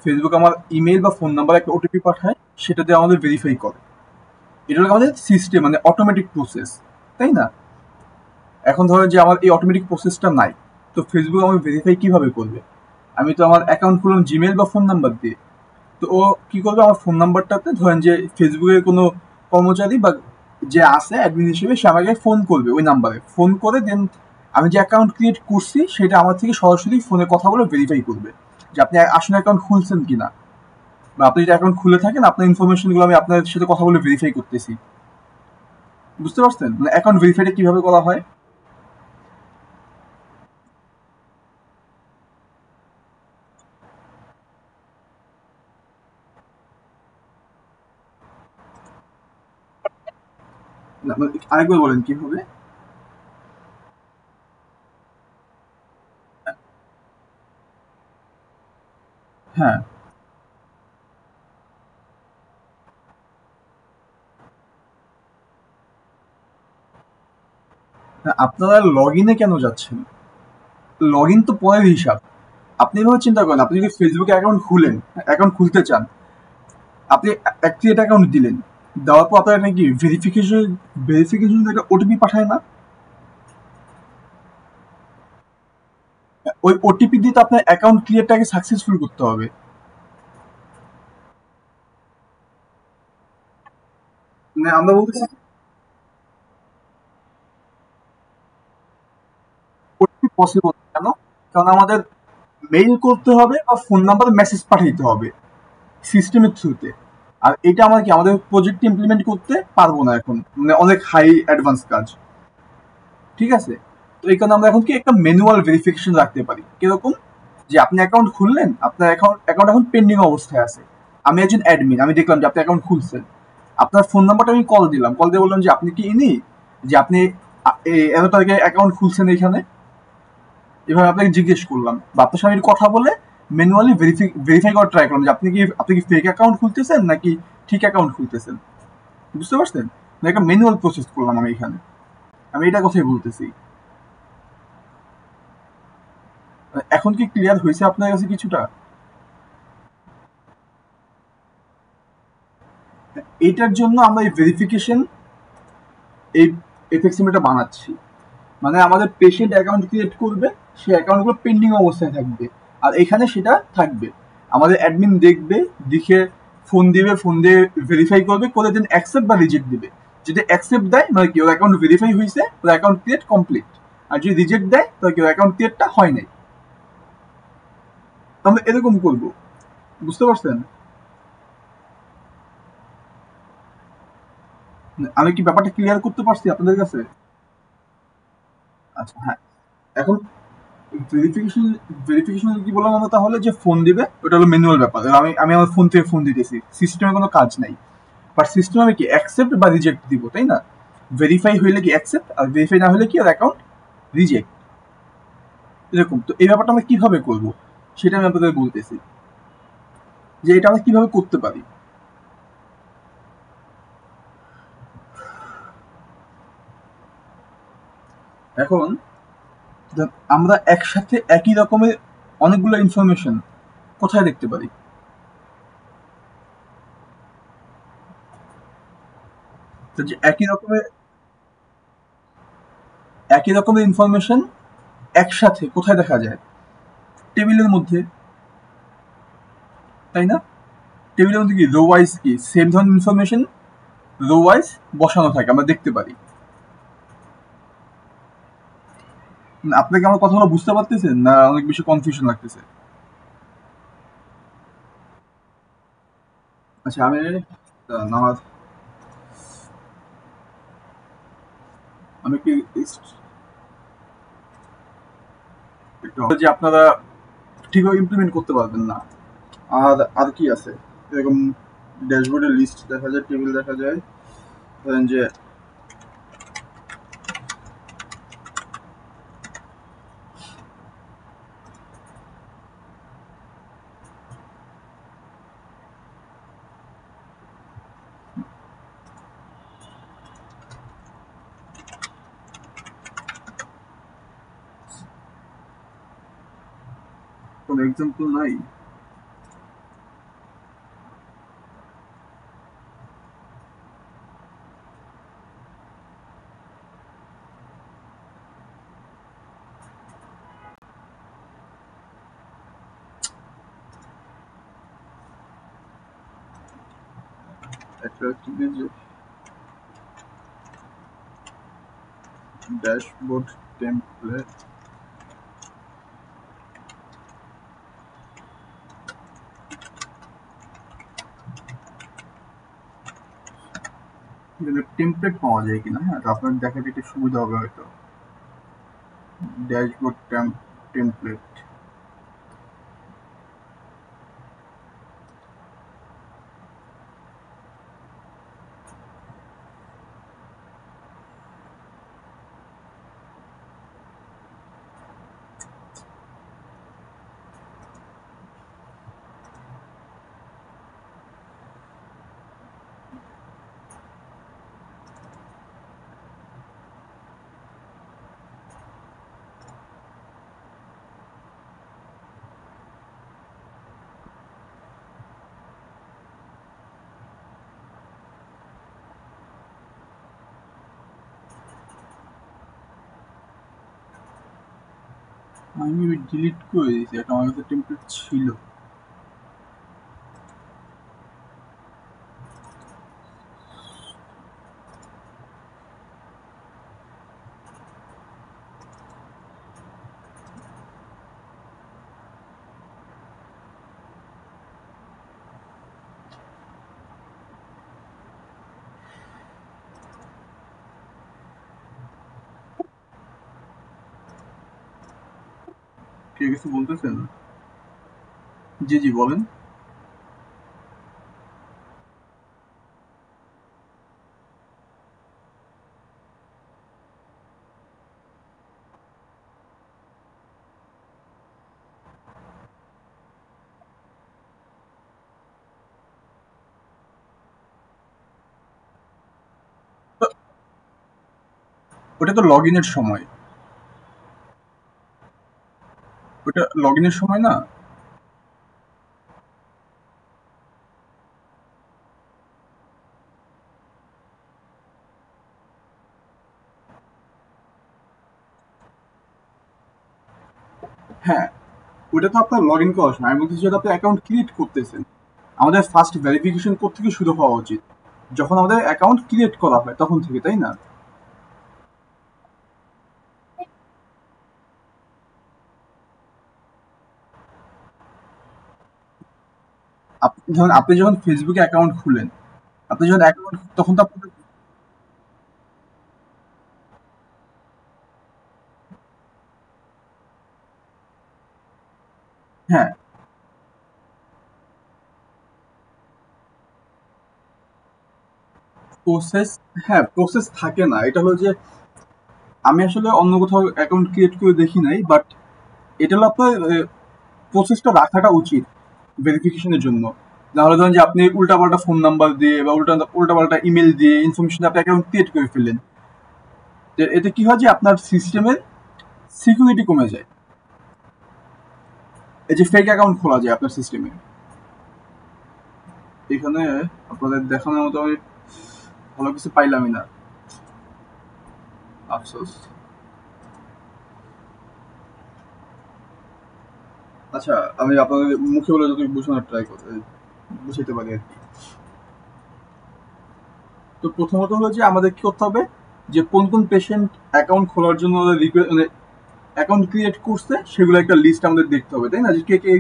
[SPEAKER 1] ফেসবুক আমার ইমেল বা ফোন নাম্বার একটা ওটিপি পাঠায়, সেটা দিয়ে আমাদের ভেরিফাই করে। এটা হলো আমাদের সিস্টেম, মানে অটোমেটিক প্রসেস, তাই না? এখন ধরো যে আমার এই অটোমেটিক প্রসেসটা নাই, তো ফেসবুক আমাকে ভেরিফাই কিভাবে করবে? আমি তো আমার অ্যাকাউন্ট খুললাম জিমেল বা ফোন নাম্বার দিয়ে, তো ও কি করবে, আমার ফোন নাম্বারটাতে ধরেন যে ফেসবুকের কোনো কর্মচারী বা যে আছে অ্যাডমিন হিসেবে, সে আমাকে ফোন করবে, ওই নাম্বারে ফোন করে দেন আমি যে অ্যাকাউন্ট ক্রিয়েট করছি সেটা আমার থেকে সরাসরি ফোনে কথা বলে ভেরিফাই করবে যে আপনি আসলে অ্যাকাউন্ট খুলছেন কিনা, বা আপনি যদি অ্যাকাউন্ট খুলে থাকেন আপনার ইনফরমেশনগুলো আমি আপনার সাথে কথা বলে ভেরিফাই করতেছি। বুঝতে পারছেন? মানে অ্যাকাউন্ট ভেরিফাইটা কিভাবে করা হয়? না, মানে আরেকবার বলেন কিভাবে? হ্যাঁ। আপনারা লগ ইনে কেন যাচ্ছেন? লগ ইন তো পরের হিসাব। আপনি এভাবে চিন্তা করেন, আপনি যদি ফেসবুকে অ্যাকাউন্ট খুলেন, অ্যাকাউন্ট খুলতে চান, আপনি ক্রিয়েট অ্যাকাউন্ট দিলেন, দেওয়ার পর আপনার নাকি ভেরিফিকেশন একটা ওটিপি পাঠায় না? ওই ওটিপি দিয়ে তো আপনার অ্যাকাউন্ট ক্রিয়েটটাকে সাকসেসফুল করতে হবে। মানে আমরা বলতেছি ওটিপি পসিবল কেন? কারণ আমাদের মেইল করতে হবে বা ফোন নাম্বারে মেসেজ পাঠাইতে হবে সিস্টেমের থ্রুতে। আর এটা আমরা কি আমাদের প্রজেক্ট ইমপ্লিমেন্ট করতে পারবো না এখন, মানে অনেক হাই অ্যাডভান্স কাজ। ঠিক আছে? তো এই কারণে আমরা এখন কি একটা ম্যানুয়াল ভেরিফিকেশন রাখতে পারি। কিরকম? যে আপনি অ্যাকাউন্ট খুললেন, আপনার অ্যাকাউন্ট এখন পেন্ডিং অবস্থায় আছে। আমি একজন অ্যাডমিন, আমি দেখলাম যে আপনি অ্যাকাউন্ট খুলছেন। আপনার ফোন নাম্বারটা আমি কল দিলাম, কল দিয়ে বললাম যে আপনি কি ইনি, যে আপনি এত তারিখে অ্যাকাউন্ট খুলছেন এইখানে, এভাবে আপনাকে জিজ্ঞেস করলাম বা আপনার সঙ্গে কথা বলে ম্যানুয়ালি ভেরিফাই করার ট্রাই করলাম যে আপনি কি ফেক অ্যাকাউন্ট খুলতেছেন নাকি ঠিক অ্যাকাউন্ট খুলতেছেন। বুঝতে পারছেন? মানে একটা ম্যানুয়াল প্রসেস করলাম আমি এখানে। আমি এটা কথাই বলতেছি। এখন কি ক্লিয়ার হয়েছে আপনার কাছে কিছুটা? এইটার জন্য আমরা এই ভেরিফিকেশন, এই এফএক্সএমএলটা বানাচ্ছি। মানে আমাদের পেশেন্ট অ্যাকাউন্ট ক্রিয়েট করবে, সেই অ্যাকাউন্টগুলো পেন্ডিং অবস্থায় থাকবে, আর এখানে সেটা থাকবে। আমাদের অ্যাডমিন দেখবে, দেখে ফোন দিয়ে ভেরিফাই করবে, করে দেন অ্যাকসেপ্ট বা রিজেক্ট দিবে। যদি অ্যাকসেপ্ট দেয় মানে কি ওর অ্যাকাউন্ট ভেরিফাই হয়েছে, ওর অ্যাকাউন্ট ক্রিয়েট কমপ্লিট। আর যদি রিজেক্ট দেয় তাহলে কি ওর অ্যাকাউন্ট ক্রিয়েটটা হয় নাই। তো আমরা এরকম করবো। বুঝতে পারছেন? আমি কি ব্যাপারটা ক্লিয়ার করতে পারছি আপনাদের কাছে? আচ্ছা, হ্যাঁ। এখন ভেরিফিকেশন ভেরিফিকেশন কি বললাম আমরা, তাহলে যে ফোন দিবে ওটা হলো ম্যানুয়াল ব্যাপার। আমি আমি আমার ফোন থেকে ফোন দিতেছি, সিস্টেমে কোনো কাজ নাই। বাট সিস্টেমে আমি কি অ্যাকসেপ্ট বা রিজেক্ট দিব, তাই না? ভেরিফাই হইলে কি অ্যাকসেপ্ট, আর ভেরিফাই না হলে কি ওর অ্যাকাউন্ট রিজেক্ট। এরকম তো এই ব্যাপারটা আমরা কিভাবে করব সেটা আমি আপনাদের বলতেছি, যে এটা আমরা কিভাবে করতে পারি। এখন আমরা একসাথে একই রকমের অনেকগুলো ইনফরমেশন কোথায় দেখতে পারি? তো যে একই রকমের ইনফরমেশন একসাথে কোথায় দেখা যায়? টেবিলের মধ্যে, তাই না? টেবিলের মধ্যে কি রো ওয়াইজ কি সেম ধরনের ইনফরমেশন রো ওয়াইজ বসানো থাকে, আমরা দেখতে পারি। আপনাকে আমার কথাগুলো বুঝতে পারতেছেন না অনেক বেশি কনফিউশন লাগতেছে? আচ্ছা, আমি আমার আমি কি একটু যে আপনারা ঠিকভাবে ইমপ্লিমেন্ট করতে পারবেন না। আর আর কি আছে এরকম? ড্যাশবোর্ডের লিস্ট দেখা যায়, টেবিল দেখা যায়। ধরেন যে কোনো এক্সাম্পল নাই? একটা হচ্ছে কি যে ড্যাশবোর্ড টেমপ্লেট। টেমপ্লেট পাওয়া যায় কিনা, হ্যাঁ, তো আপনার দেখাতে একটু সুবিধা হবে হয়তো। Dashboard template. আমি ডিলিট করে দিয়েছি, এটা আমার কাছে টেমপ্লেট ছিল। কে কিছু বলতেছেন? জি জি বলেন। ওটা তো লগ ইনের সময়, ওটা লগ ইনের সময় না। হ্যাঁ, ওটা তো আপনার লগ ইন করার সময়। আমি বলতেছি যেটা আপনি অ্যাকাউন্ট ক্রিয়েট করতেছেন, আমাদের ফার্স্ট ভেরিফিকেশন থেকে শুরু হওয়া উচিত যখন আমাদের অ্যাকাউন্ট ক্রিয়েট করা হয় তখন থেকে, তাই না? আপনি যখন ফেসবুকে অ্যাকাউন্ট খুলেন, আপনি যখন অ্যাকাউন্ট তখন তো আপনার, হ্যাঁ প্রসেস, হ্যাঁ প্রসেস থাকে না। এটা হলো যে আমি আসলে অন্য কোথাও অ্যাকাউন্ট ক্রিয়েট করে দেখি নাই, বাট এটা হলো আপনার প্রসেসটা রাখাটা উচিত ভেরিফিকেশনের জন্য। নাহলে ধরেন যে আপনি উল্টাপাল্টা ফোন নাম্বার দিয়ে বা উল্টাপাল্টা ইমেল দিয়ে ইনফরমেশন আপনি অ্যাকাউন্ট ক্রিয়েট করে ফেললেন, যে এতে কি হয় যে আপনার সিস্টেমের সিকিউরিটি কমে যায়। এই যে ফেক অ্যাকাউন্ট খোলা যায় আপনার সিস্টেমে। এখানে আপনাদের দেখানোর মতো আমি ভালো কিছু পাইলামই না, আফসোস। আচ্ছা, আমি আপনাদের মুখে বলে যদি বোঝানোর ট্রাই করি, বুঝাতে পারি আর কি। তো প্রথমত হলো যে আমাদের কি করতে হবে, যে কোন কোন পেশেন্ট অ্যাকাউন্ট খোলার জন্য রিকোয়েস্ট মানে অ্যাকাউন্ট ক্রিয়েট করছে সেগুলো একটা লিস্ট আমাদের দেখতে হবে, তাই না? যে কে কে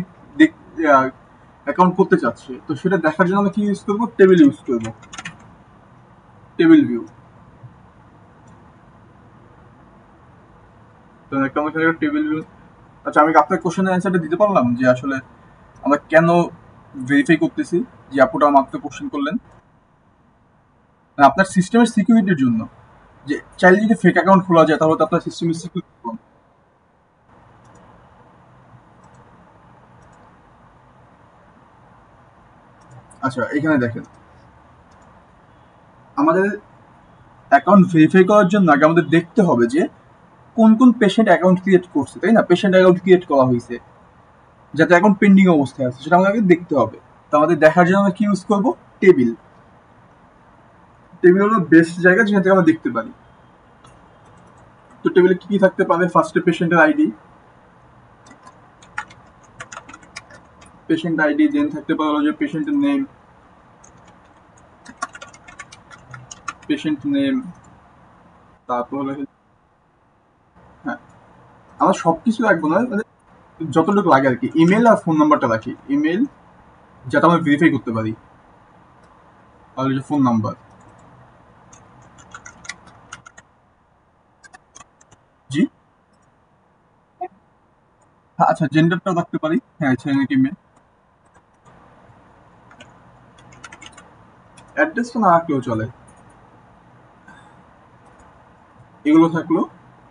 [SPEAKER 1] অ্যাকাউন্ট করতে চাচ্ছে, তো সেটা দেখার জন্য আমরা কি ইউজ করবো? টেবিল ইউজ করবো, টেবিল ভিউ। তো একটা আমাদের এখানে টেবিল ভিউ। আচ্ছা, আমি আপনার কোশ্চেনের অ্যান্সারটা দিতে পারলাম যে আসলে আমরা কেন ভেরিফাই করতেছি, যে আপুটা মাত্র কোশ্চেন করলেন। মানে আপনার সিস্টেমের সিকিউরিটির জন্য, যে চাইলে যদি ফেক অ্যাকাউন্ট খোলা যায় তাহলে তো আপনার সিস্টেমের সিকিউরিটি কম। আচ্ছা, এখানে দেখেন, আমাদের অ্যাকাউন্ট ভেরিফাই করার জন্য আগে আমাদের দেখতে হবে যে কোন কোন পেশেন্ট অ্যাকাউন্ট ক্রিয়েট করছে, তাই না? পেশেন্ট অ্যাকাউন্ট ক্রিয়েট করা হয়েছে, যাতে এখন পেন্ডিং অবস্থায় আছে সেটা আমাদের আগে দেখতে হবে। তো আমাদের দেখার জন্য আমরা কি ইউজ করবো? টেবিল। টেবিল হলো বেস্ট জায়গা যেখান থেকে আমরা দেখতে পারি। তো টেবিলে কি কি থাকতে পারে? ফার্স্টে পেশেন্টের আইডি, পেশেন্ট আইডি, দেন থাকতে পারে হলো যে পেশেন্টের নেম, পেশেন্ট নেম, তারপর হলো, হ্যাঁ, আমরা সবকিছু রাখবো না, মানে যতটুকু লাগে আর কি। ইমেল আর ফোন নাম্বারটা রাখি, ইমেল যাতে আমরা ভেরিফাই করতে পারি, আর হলো যে ফোন নাম্বার। আচ্ছা জেন্ডারটাও রাখতে পারি, হ্যাঁ ছেলে নাকি মেয়ে। অ্যাড্রেসটা না রাখলেও চলে, এগুলো থাকলো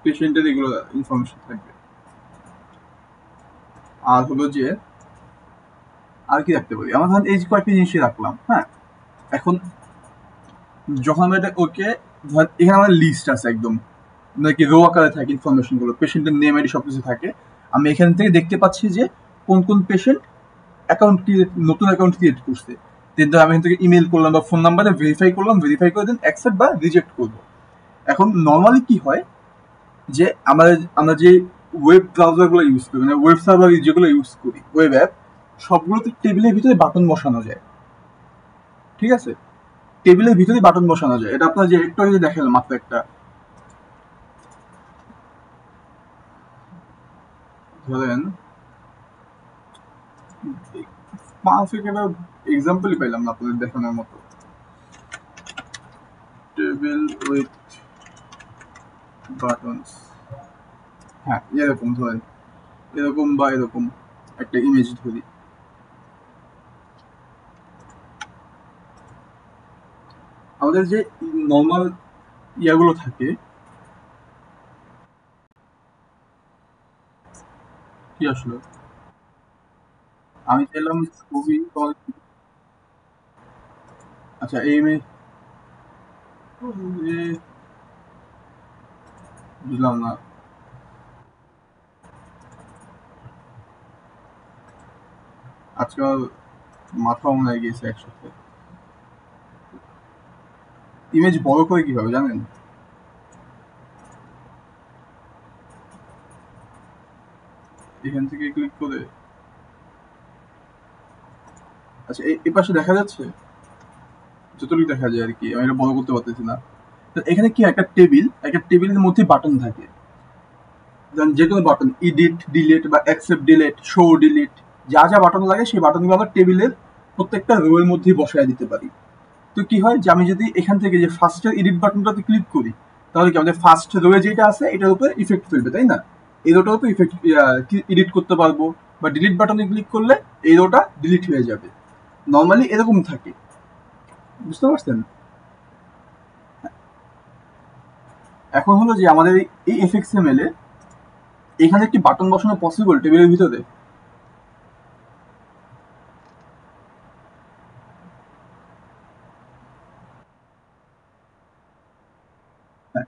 [SPEAKER 1] পেশেন্টের এগুলো ইনফরমেশন থাকবে। আর হলো যে আর কি রাখতে পারি, আমরা ধরেন এই যে কয়েকটা জিনিসই রাখলাম, হ্যাঁ। এখন যখন আমরা এটা ওকে ধর, এখানে আমাদের লিস্ট আছে একদম, নাকি রো আকারে থাকে ইনফরমেশন গুলো, পেশেন্টের নেম আইডি সবকিছু থাকে। আমি এখান থেকে দেখতে পাচ্ছি যে কোন কোন পেশেন্ট অ্যাকাউন্ট ক্রিয়েট, নতুন অ্যাকাউন্ট ক্রিয়েট করছে। কিন্তু আমি এখান থেকে ইমেল করলাম বা ফোন নাম্বারে ভেরিফাই করলাম, ভেরিফাই করে দেন অ্যাকসেপ্ট বা রিজেক্ট করবো। এখন নর্মালি কি হয় যে আমরা আমরা যে ওয়েব ব্রাউজার গুলো ইউজ করি, মানে ওয়েব সার্ভার যেগুলো ইউজ করি, ওয়েব অ্যাপ, সবগুলোতে টেবিলের ভিতরে বাটন বসানো যায়, ঠিক আছে। টেবিলের ভিতরে বাটন বসানো যায়, এটা আপনার যে একটু আগে যে দেখালাম মাত্র একটা, ধরেন 5 সেকেন্ডের এক্সাম্পলই পাইলাম না আপনাদের দেখানোর মতো। টেবিল উইথ বাটনস, হ্যাঁ এরকম ধরেন, এরকম বা এরকম একটা ইমেজ ধরি। আমাদের যে নর্মাল ইয়াগুলো থাকে, কি আসলে আমি চাইলাম ছবি আচ্ছা এই ইমেজ, বুঝলাম না। আজকাল মাথা মনে গিয়েছে একসাথে। ইমেজ বড় করে কিভাবে জানেন? এখান থেকে ক্লিক করে, আচ্ছা এই পাশে দেখা যাচ্ছে, যতটুকু দেখা যায় আর কি, আমি এটা বড় করতে পারতেছি না। তো এখানে কি একটা টেবিল, একটা টেবিলের মধ্যে বাটন থাকে, যে কোনো বাটন, এডিট ডিলিট বা অ্যাকসেপ্ট ডিলিট, শো ডিলিট, যা যা বাটন লাগে সেই বাটনগুলো আমরা টেবিলের প্রত্যেকটা রো এর মধ্যেই বসায় দিতে পারি। তো কি হয় যে আমি যদি এখান থেকে যে ফার্স্টের এডিট বাটনটাতে ক্লিক করি, তাহলে কি আমাদের ফার্স্ট রোয়ে যেটা আছে এটার উপরে ইফেক্ট ফেলবে, তাই না? এই রোটার উপর ইফেক্ট এডিট করতে পারবো, বা ডিলিট বাটনে ক্লিক করলে এই রোটা ডিলিট হয়ে যাবে। নর্মালি এরকম থাকে, বুঝতে পারছেন? এখন হলো যে আমাদের এই এফএক্সএমএল এ এখানে কি বাটন বসানো পসিবল টেবিলের ভিতরে?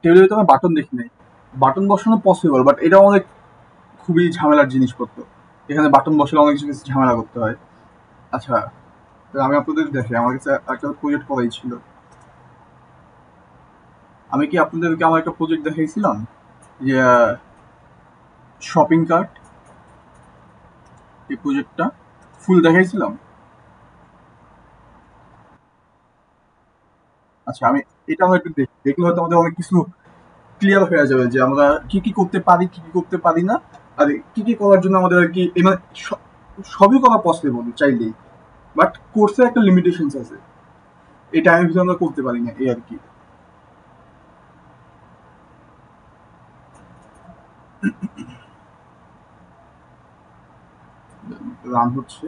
[SPEAKER 1] টেবিলের ভিতরে বাটন দেখি নাই, বাটন বসানো পসিবল, বাট এটা অনেক খুবই ঝামেলার জিনিসপত্র। এখানে বাটন বসালে অনেক কিছু কিছু ঝামেলা করতে হয়। আচ্ছা, তো আমি আপনাদের দেখে আমার কাছে একটা প্রজেক্ট করাই ছিল। আমি কি আপনাদেরকে আমার একটা প্রজেক্ট দেখাইছিলাম যে শপিং কার্ট, এই প্রজেক্টটা ফুল দেখাইছিলাম? আচ্ছা আমি এটা আমরা একটু দেখি, দেখলে হয়তো আমাদের অনেক কিছু ক্লিয়ার হয়ে যাবে যে আমরা কি কি করতে পারি, কি কি করতে পারি না, আর কি কি করার জন্য আমাদের আর কি মানে সবই করা পসিবল চাইলেই, বাট কোর্সের একটা লিমিটেশনস আছে, এই টাইমের ভিতরে আমরা করতে পারি না, এই আর কি। রান হচ্ছে।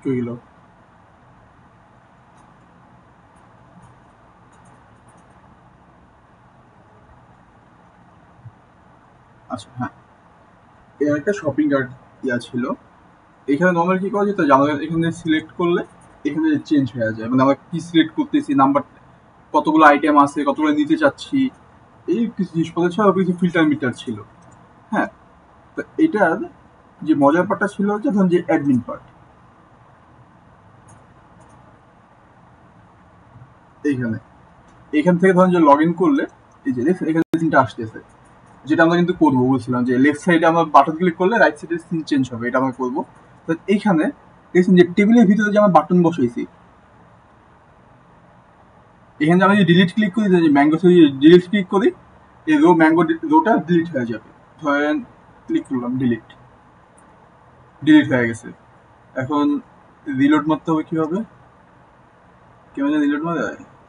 [SPEAKER 1] চইল। আচ্ছা হ্যাঁ, এর একটা শপিং কার্ট ইয়া ছিল। এখানে নর্মাল কি করা যেত যে আমাদের এখানে সিলেক্ট করলে এখানে চেঞ্জ হয়ে যায়, মানে আমরা কি সিলেক্ট করতেছি, নাম্বার, কতগুলো আইটেম আছে, কতগুলো নিতে চাচ্ছি, এই কিছু জিনিসপত্র ছিল, কিছু ফিল্টার মিটার ছিল, হ্যাঁ। তো এটার যে মজার পার্টটা ছিল হচ্ছে ধরুন যে অ্যাডমিন পার্ট, এইখানে, এখান থেকে ধরুন যে লগ ইন করলে এই যে এখানে সিনটা আসতেছে, যেটা আমরা কিন্তু করবো বলছিলাম যে লেফট সাইডে আমরা বাটন ক্লিক করলে রাইট সাইডে সিন চেঞ্জ হবে, এটা আমরা করবো। তো এইখানে দেখছেন যে টেবিলের ভিতরে যে আমরা বাটন বসাইছি, এখানে আমি ডিলিট ক্লিক করি, যে ম্যাঙ্গো ডিলিট ক্লিক করি, এই রো ম্যাঙ্গো রোটা ডিলিট হয়ে যাবে। ধরেন ক্লিক করলাম, ডিলিট হয়ে গেছে। এখন রিলোড মারতে হবে, কিভাবে কেমন রিলোড মারে,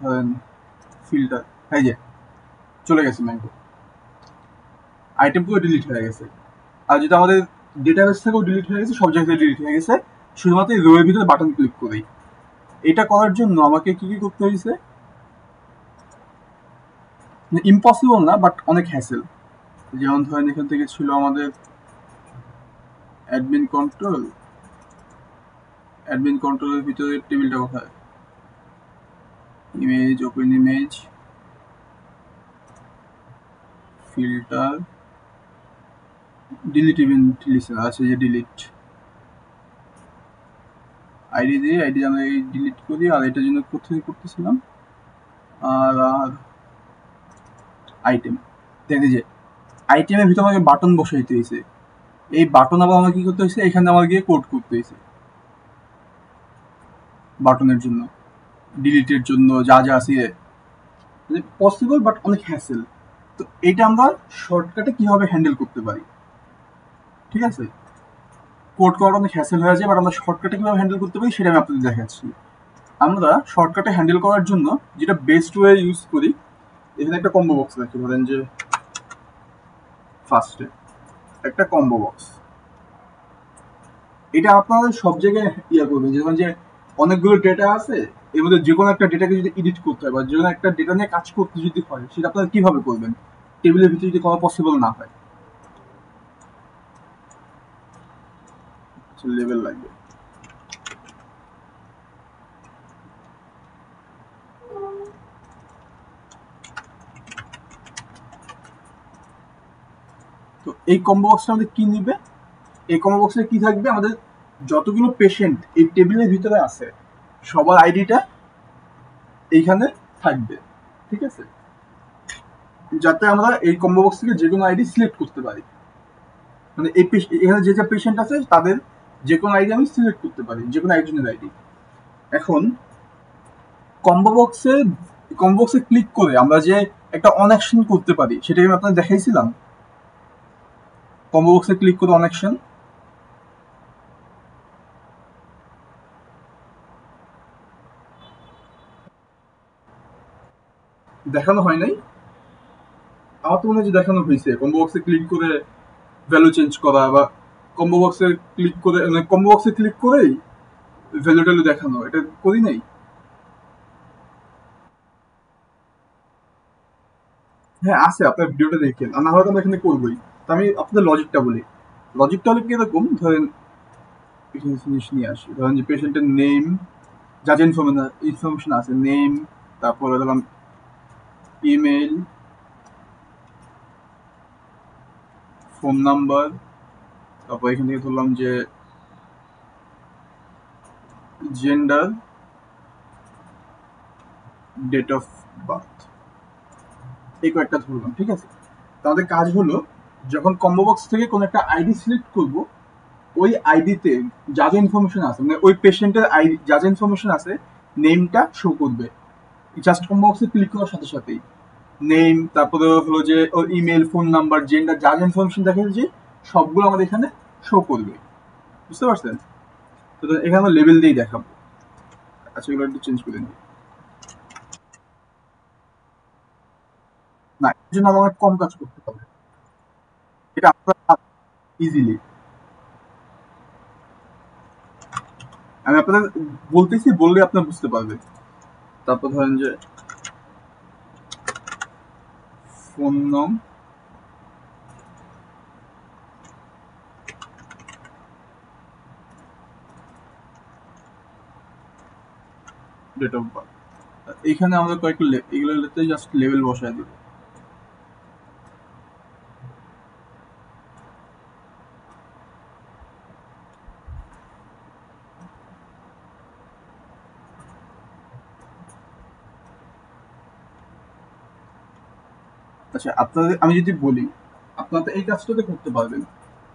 [SPEAKER 1] ধরেন ফিল্টার, এই যে চলে গেছে ম্যাঙ্গো, আইটেম পুরো ডিলিট হয়ে গেছে। আর যেটা আমাদের ডেটাবেস থেকেও ডিলিট হয়ে গেছে, সব জায়গায় ডিলিট হয়ে গেছে, শুধুমাত্র এই রোয়ের ভিতরে বাটন ক্লিক করেই। এটা করার জন্য আমাকে কি কি করতে হয়েছে, ইম্পসিবল না বাট অনেক হ্যাসেল। যেমন ধরেন এখান থেকে ছিল আমাদের অ্যাডমিন কন্ট্রোলের ভিতরে টেবিলটা কোথায়, image, open image, filter, delete event listener আছে, যে ডিলিট আইডি দিয়ে আইডি আমরা এই ডিলিট করি। আর এটার জন্য কোথায় করতেছিলাম, আর আইটেম, দেখি যে আইটেমের ভিতরে আমাকে বাটন বসাইতে হয়েছে। এই বাটন আবার আমার কি করতে হয়েছে, এখানে আমার গিয়ে কোড করতে হয়েছে বাটনের জন্য, ডিলিটের জন্য, যা যা আছে পসিবল বাট অনেক হ্যাসেল। তো এটা আমরা শর্টকাটে কিভাবে হ্যান্ডেল করতে পারি, ঠিক আছে, কোড করাটা অনেক হ্যাসেল হয়ে যায়, বাট আমরা শর্টকাটে কিভাবে হ্যান্ডেল করতে পারি সেটা আমি আপনাদের দেখাচ্ছি। আমরা শর্টকাটে হ্যান্ডেল করার জন্য যেটা বেস্ট ওয়ে ইউজ করি, এখানে একটা কম্বো বক্স রাখি, ধরেন যে ফার্স্টে একটা কম্বো বক্স। এটা আপনারা সব জায়গায় ইয়া করবেন, যেমন যে অনেকগুলো ডেটা আছে, এর মধ্যে যে কোনো একটা ডেটাকে যদি এডিট করতে হয় বা যে কোনো একটা ডেটা নিয়ে কাজ করতে যদি হয়, সেটা আপনারা কিভাবে করবেন, টেবিলের ভিতরে যদি করা পসিবল না হয়, লেভেল লাগবে। তো এই কম্বো বক্সটা আমাদের কি নিবে, এই কম্বো বক্সে কি থাকবে, আমাদের যতগুলো পেশেন্ট এই টেবিলের ভিতরে আছে সবার আইডিটা এইখানে থাকবে, ঠিক আছে, যাতে আমরা এই কম্বো বক্স থেকে যে কোনো আইডি সিলেক্ট করতে পারি। মানে এই এখানে যে যে পেশেন্ট আছে তাদের যে কোনো আইডি আমি সিলেক্ট করতে পারি, যে কোনো একজনের আইডি। এখন কম্বো বক্সে ক্লিক করে আমরা যে একটা অন অ্যাকশন করতে পারি, সেটাকে আমি আপনাদের দেখাইছিলাম। কম্বো বক্সে ক্লিক করে অন অ্যাকশন দেখানো হয় নাই, আমার তো মনে হয় যে দেখানো হয়েছে। কম্বো বক্সে ক্লিক করে ভ্যালু চেঞ্জ করা, বা কম্বো বক্সে ক্লিক করে, মানে কম্বো বক্সে ক্লিক করেই ভ্যালু ট্যালু দেখানো, এটা করি নাই। হ্যাঁ আছে, আপনার ভিডিওটা দেখেন, আর না হলে তো আমরা এখানে করবোই। তো আমি আপনাদের লজিকটা বলি, লজিকটা হলো কি এরকম, ধরেন কিছু জিনিস নিয়ে আসি, ধরেন যে পেশেন্টের নেম, যা যা ইনফরমেশন আছে, নেম, তারপরে ধরলাম ইমেল, ফোন নাম্বার, তারপর এখান থেকে ধরলাম যে জেন্ডার, ডেট অফ বার্থ, এই কয়েকটা ধরলাম, ঠিক আছে। তাদের কাজ হলো, যখন কম্বো বক্স থেকে কোনো একটা আইডি সিলেক্ট করব, ওই আইডিতে যা যা ইনফরমেশন আছে, মানে ওই পেশেন্টের আইডি যা যা ইনফরমেশন আছে, নেমটা শো করবে জাস্ট কম্বো বক্সে ক্লিক করার সাথে সাথেই। নেম, তারপরে হলো যে ওর ইমেল, ফোন নাম্বার, জেন্ডার, যা যা ইনফরমেশন দেখা যাচ্ছে সবগুলো আমাদের এখানে শো করবে, বুঝতে পারছেন। তো এখানে আমরা লেভেল দিয়েই দেখাবো। আচ্ছা এগুলো একটু চেঞ্জ করে নিই। না, এর জন্য আমাকে কম কাজ করতে হবে, এটা আপনারা ইজিলি, আমি আপনাদের বলতেছি, বললে আপনারা বুঝতে পারবেন। তারপর ধরেন যে ফোন নং, ডেট অফ বার্থ, এইখানে আমাদের কয়েকটা এগুলোতে জাস্ট লেভেল বসায় দিব। আচ্ছা, আপনাদের আমি যদি বলি, আপনারা তো এই কাজটাতে করতে পারবেন।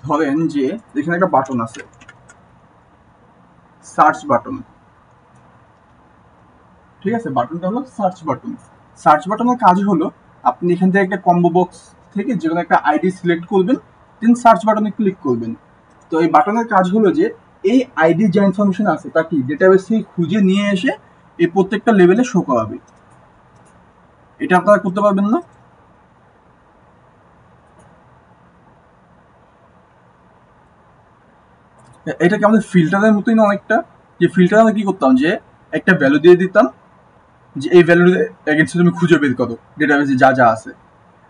[SPEAKER 1] ধরেন যে এখানে একটা বাটন আছে, সার্চ বাটন। ঠিক আছে, বাটনটা হলো সার্চ বাটন। সার্চ বাটনের কাজ হলো আপনি এখান থেকে একটা কম্বো বক্স থেকে যে কোনো একটা আইডি সিলেক্ট করবেন, দেন সার্চ বাটনে ক্লিক করবেন। তো এই বাটনের কাজ হলো যে এই আইডির যা ইনফরমেশন আছে তা কি ডেটাবেস থেকে খুঁজে নিয়ে এসে এই প্রত্যেকটা লেভেলে শো করাবে। এটা আপনারা করতে পারবেন না? এটা কি আমাদের ফিল্টারের মতোই না অনেকটা? যে ফিল্টার আমরা কি করতাম, যে একটা ভ্যালু দিয়ে দিতাম যে এই ভ্যালু এগেন্সে তুমি খুঁজে বের করো ডেটাবেসে যা যা আছে।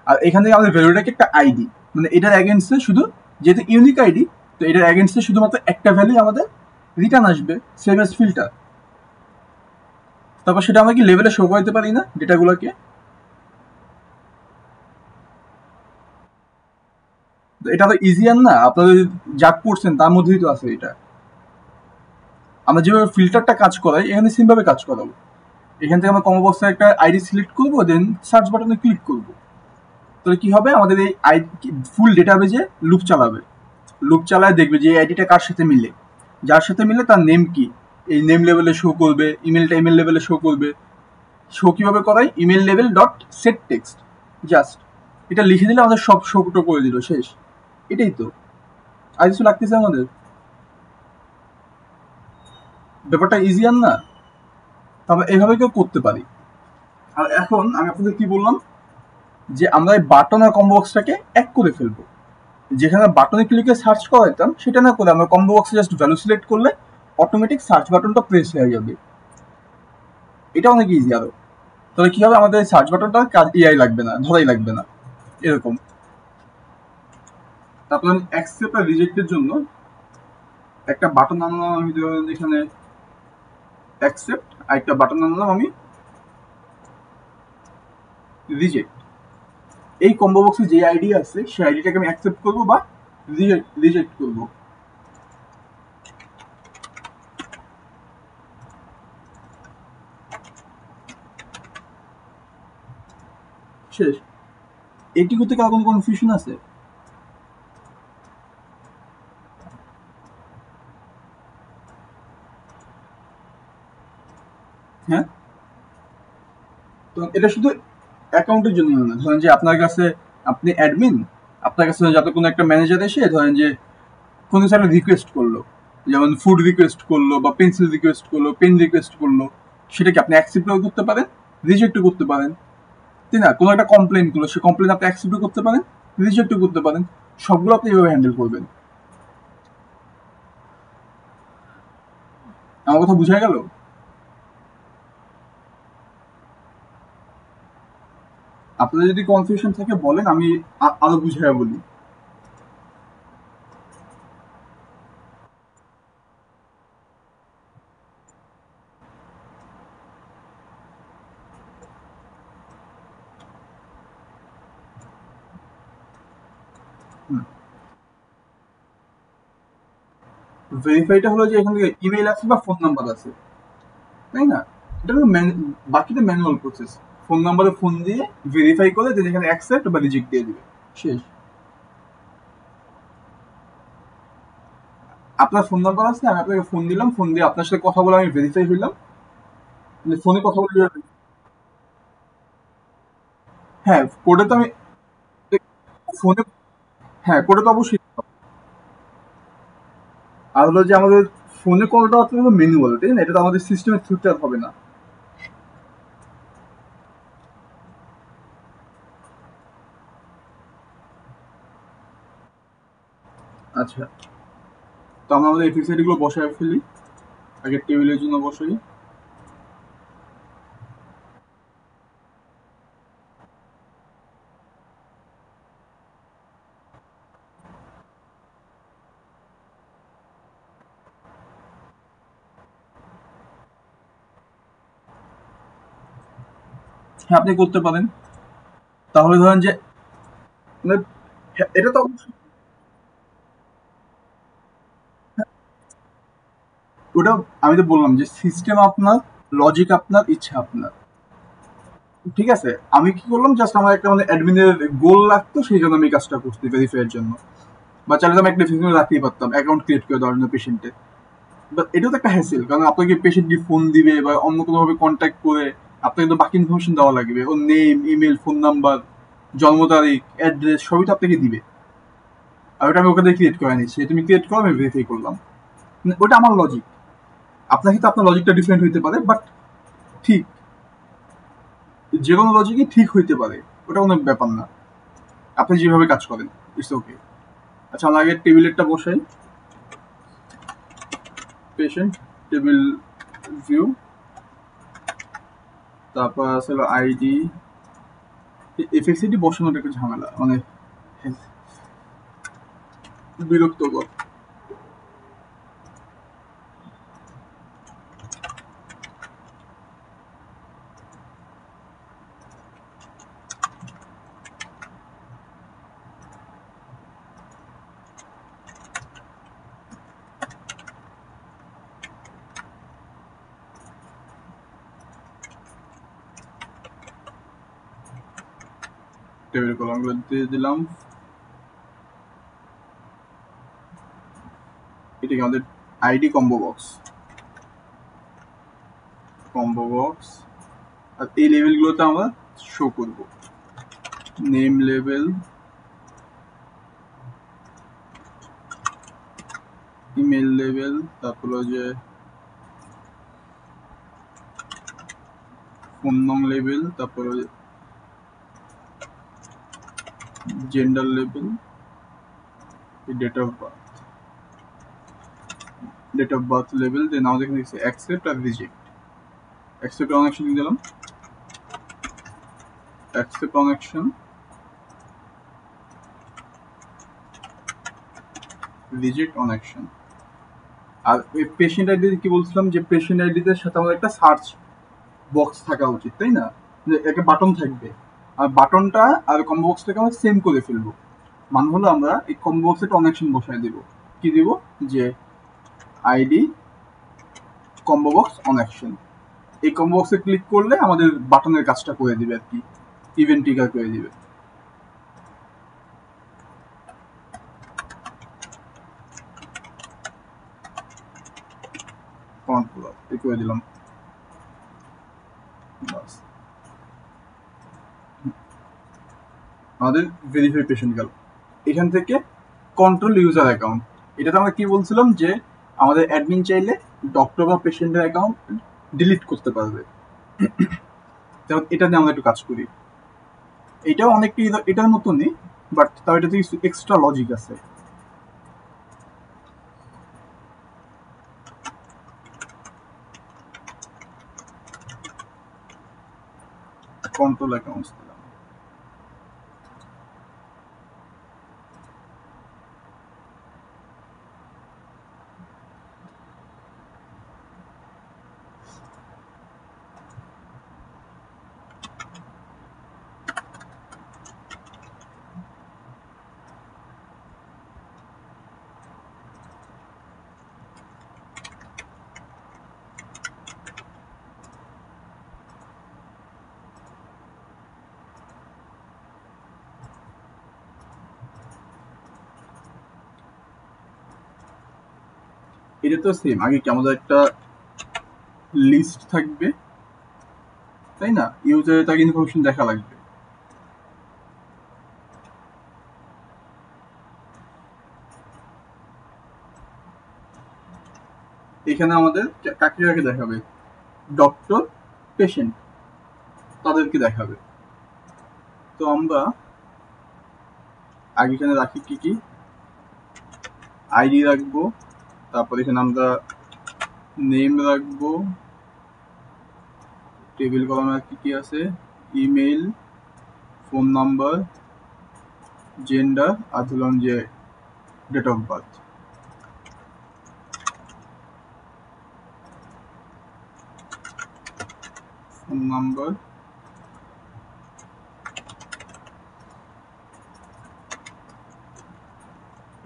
[SPEAKER 1] আর এখানে আমাদের ভ্যালুটাকে একটা আইডি, মানে এটার এগেন্সে শুধু, যেহেতু ইউনিক আইডি, তো এটার এগেন্সে শুধুমাত্র একটা ভ্যালু আমাদের রিটার্ন আসবে, সেম এজ ফিল্টার। তারপর সেটা আমরা কি লেভেলে শো করতে পারি না ডেটাগুলোকে? এটা তো ইজিয়ার না? আপনারা যা করছেন তার মধ্যেই তো আছে এটা। আমরা যেভাবে ফিল্টারটা কাজ করাই এখানে সেম ভাবে কাজ করাবো। এখান থেকে আমরা কম অবস্থায় একটা আইডি সিলেক্ট করবো, দেন সার্চ বাটনে ক্লিক করবো। তাহলে কি হবে, আমাদের এই ফুল ডেটাবেজে লুপ চালাবে। লুপ চালায় দেখবে যে এই আইডিটা কার সাথে মিলে, যার সাথে মিলে তার নেম কি, এই নেম লেভেলে শো করবে, ইমেলটা ইমেল লেভেলে শো করবে। শো কিভাবে করাই, email level dot set text, just এটা লিখে দিলে আমাদের সব শোটো করে দিল, শেষ। এটাই তো, আর কিছু লাগতেছে আমাদের। ব্যাপারটা ইজিয়ার না? তবে এইভাবে কেউ করতে পারি। আর এখন আমি আপনাদের কি বললাম, যে আমরা এই বাটন আর কম্বো বক্সটাকে এক করে ফেলবো। যেখানে বাটনে ক্লিকে সার্চ করা যেতাম সেটা না করে আমরা কম্বো বক্সে জাস্ট ভ্যালু সিলেক্ট করলে অটোমেটিক সার্চ বাটনটা প্রেস হয়ে যাবে। এটা অনেক ইজি আরো। তাহলে কি হবে, আমাদের সার্চ বাটনটা কাজ ইআই লাগবে না, ধরাই লাগবে না, এরকম। তারপর আমি অ্যাকসেপ্ট আর রিজেক্টের জন্য একটা বাটন আনলাম, আমি ধরেন এখানে অ্যাকসেপ্ট, আর একটা বাটন আনলাম আমি রিজেক্ট। এই কম্বো বক্সে যে আইডি আছে সেই আইডিটাকে আমি অ্যাকসেপ্ট করবো বা রিজেক্ট করবো। শেষ। এটি করতে কার কোনো কনফিউশন আছে? হ্যাঁ, তো এটা শুধু অ্যাকাউন্টের জন্য না। ধরেন যে আপনার কাছে, আপনি অ্যাডমিন, আপনার কাছে যাতে কোনো একটা ম্যানেজার এসে ধরেন যে কোনো কিছু একটা রিকোয়েস্ট করলো, যেমন ফুড রিকোয়েস্ট করলো বা পেন্সিল রিকোয়েস্ট করলো, পেন রিকোয়েস্ট করলো, সেটাকে আপনি অ্যাকসেপ্টও করতে পারেন, রিজেক্টও করতে পারেন, তাই না? কোনো একটা কমপ্লেন করলো, সেই কমপ্লেন আপনি অ্যাকসেপ্টও করতে পারেন, রিজেক্টও করতে পারেন। সবগুলো আপনি এইভাবে হ্যান্ডেল করবেন। আমার কথা বুঝা গেল? আপনাদের যদি কনফিউশন থাকে বলেন, আমি আরো বুঝাইয়া বলি। ভেরিফাইটা হলো যে এখান থেকে ইমেল আছে বা ফোন নাম্বার আছে, তাই না? এটা হলো বাকিটা ম্যানুয়াল প্রসেস। ফোন নাম্বারে ফোন দিয়ে ভেরিফাই করে দেন এখানে অ্যাকসেপ্ট বা রিজেক্ট দিয়ে দিবে, শেষ। আপনার ফোন নাম্বার আছে, আমি আপনাকে ফোন দিলাম, ফোন দিয়ে আপনার সাথে কথা বলে আমি ভেরিফাই হইলাম, মানে ফোনে কথা বলে। হ্যাঁ, কোডে তো আমি ফোনে, হ্যাঁ কোডে তো অবশ্যই। আর হলো যে আমাদের ফোনে কলটা হচ্ছে ম্যানুয়াল, তাই না? এটা তো আমাদের সিস্টেমের থ্রুতে আর হবে না। আচ্ছা, তো আমরা আমাদের এপিসাইড গুলো বসায় ফেলি, আগে টেবিলের জন্য বসাই। হ্যাঁ, আপনি করতে পারেন। তাহলে ধরেন যে মানে, হ্যাঁ, এটা তো অবশ্যই। ওটা আমি তো বললাম যে সিস্টেম আপনার, লজিক আপনার, ইচ্ছা আপনার। ঠিক আছে, আমি কি করলাম, জাস্ট আমার একটা মানে অ্যাডমিনের গোল লাগতো, সেই জন্য আমি কাজটা করছি ভেরিফাইয়ের জন্য। বা চাইলে তো আমি একটা ভেরিফিকেশন রাখতেই পারতাম অ্যাকাউন্ট ক্রিয়েট করে দেওয়ার জন্য পেশেন্টে। বাট এটাও তো একটা হ্যাসেল, কারণ আপনাকে পেশেন্ট কি ফোন দিবে বা অন্য কোনোভাবে কন্ট্যাক্ট করে আপনাকে তো বাকি ইনফরমেশন দেওয়া লাগবে, ওর নেম, ইমেল, ফোন নাম্বার, জন্ম তারিখ, অ্যাড্রেস সবই তো আপনাকে দিবে। আর ওটা আমি ওখানে ক্রিয়েট করে নিচ্ছি, তুমি ক্রিয়েট করো, আমি ভেরিফাই করলাম। ওটা আমার লজিক। আপনার ক্ষেত্রে আপনার লজিকটা ডিফারেন্ট হইতে পারে, বাট ঠিক, যে কোনো লজিকই ঠিক হইতে পারে, ওটা কোনো ব্যাপার না। আপনি যেভাবে কাজ করেন, ইটস ওকে। আচ্ছা, আমরা আগে টেবিলেরটা বসাই। পেশেন্ট টেবিল ভিউ, তারপর আসলে আইডি। এফএক্সিডি বসানোটা একটু ঝামেলা, মানে বিরক্তকর। টেবিল কলামগুলো দিয়ে দিলাম। এটা কি আমাদের ID combo box, combo box. আর এই লেভেলগুলোতে আমরা শো করব, নেম লেভেল, ইমেল লেভেল, তারপর যে ফোন নং লেভেল, তারপর gender level, date of birth, date of birth level. Then আমাদের এখানে অ্যাকসেপ্ট আর রিজেক্ট। অ্যাকসেপ্ট অন অ্যাকশন দিলাম, accept on action, reject on action. আর ওই পেশেন্ট আইডি কি বলছিলাম, যে পেশেন্ট আইডিদের সাথে আমাদের একটা সার্চ বক্স থাকা উচিত, তাই না? যে একটা বাটন থাকবে, আর বাটনটা আর কম্বো বক্সটাকে আমরা সেম করে ফেলবো। মানে হলো আমরা এই কম্বো বক্সে একটা অনেকশন বসায় দিব। কি দিব? যে আইডি কম্বো বক্স অনেকশন। এই কম্বো বক্সে ক্লিক করলে আমাদের বাটনের কাজটা করে দিবে আর কি, ইভেন্ট ট্রিগার করে দিবে। কমান্ড করে দিলাম, বাস আমাদের ভেরিফাই পেশেন্ট গেল। এখান থেকে কন্ট্রোল ইউজার অ্যাকাউন্ট, এটাতে আমরা কি বলছিলাম, যে আমাদের অ্যাডমিন চাইলে ডক্টর বা পেশেন্টের অ্যাকাউন্ট ডিলিট করতে পারবে। এটা নিয়ে আমরা একটু কাজ করি। এটাও অনেকটা এটার মতনই, বাট তাও এটাতে কিছু এক্সট্রা লজিক আছে। কন্ট্রোল অ্যাকাউন্টস দিলাম। এটা তো সেম, আগে কি আমাদের একটা লিস্ট থাকবে, তাই না? ইউজারের তাকে ইনফরমেশন দেখা লাগবে। এখানে আমাদের কাকে কাকে দেখাবে, ডক্টর, পেশেন্ট, তাদেরকে দেখাবে। তো আমরা আগে এখানে রাখি কি কি, আইডি রাখবো, তারপর এখানে আমরা নেম রাখবো, টেবিল কলামে কি কি আছে, ইমেল, ফোন নাম্বার, জেন্ডার, আর ধরলাম যে date of birth. Phone number,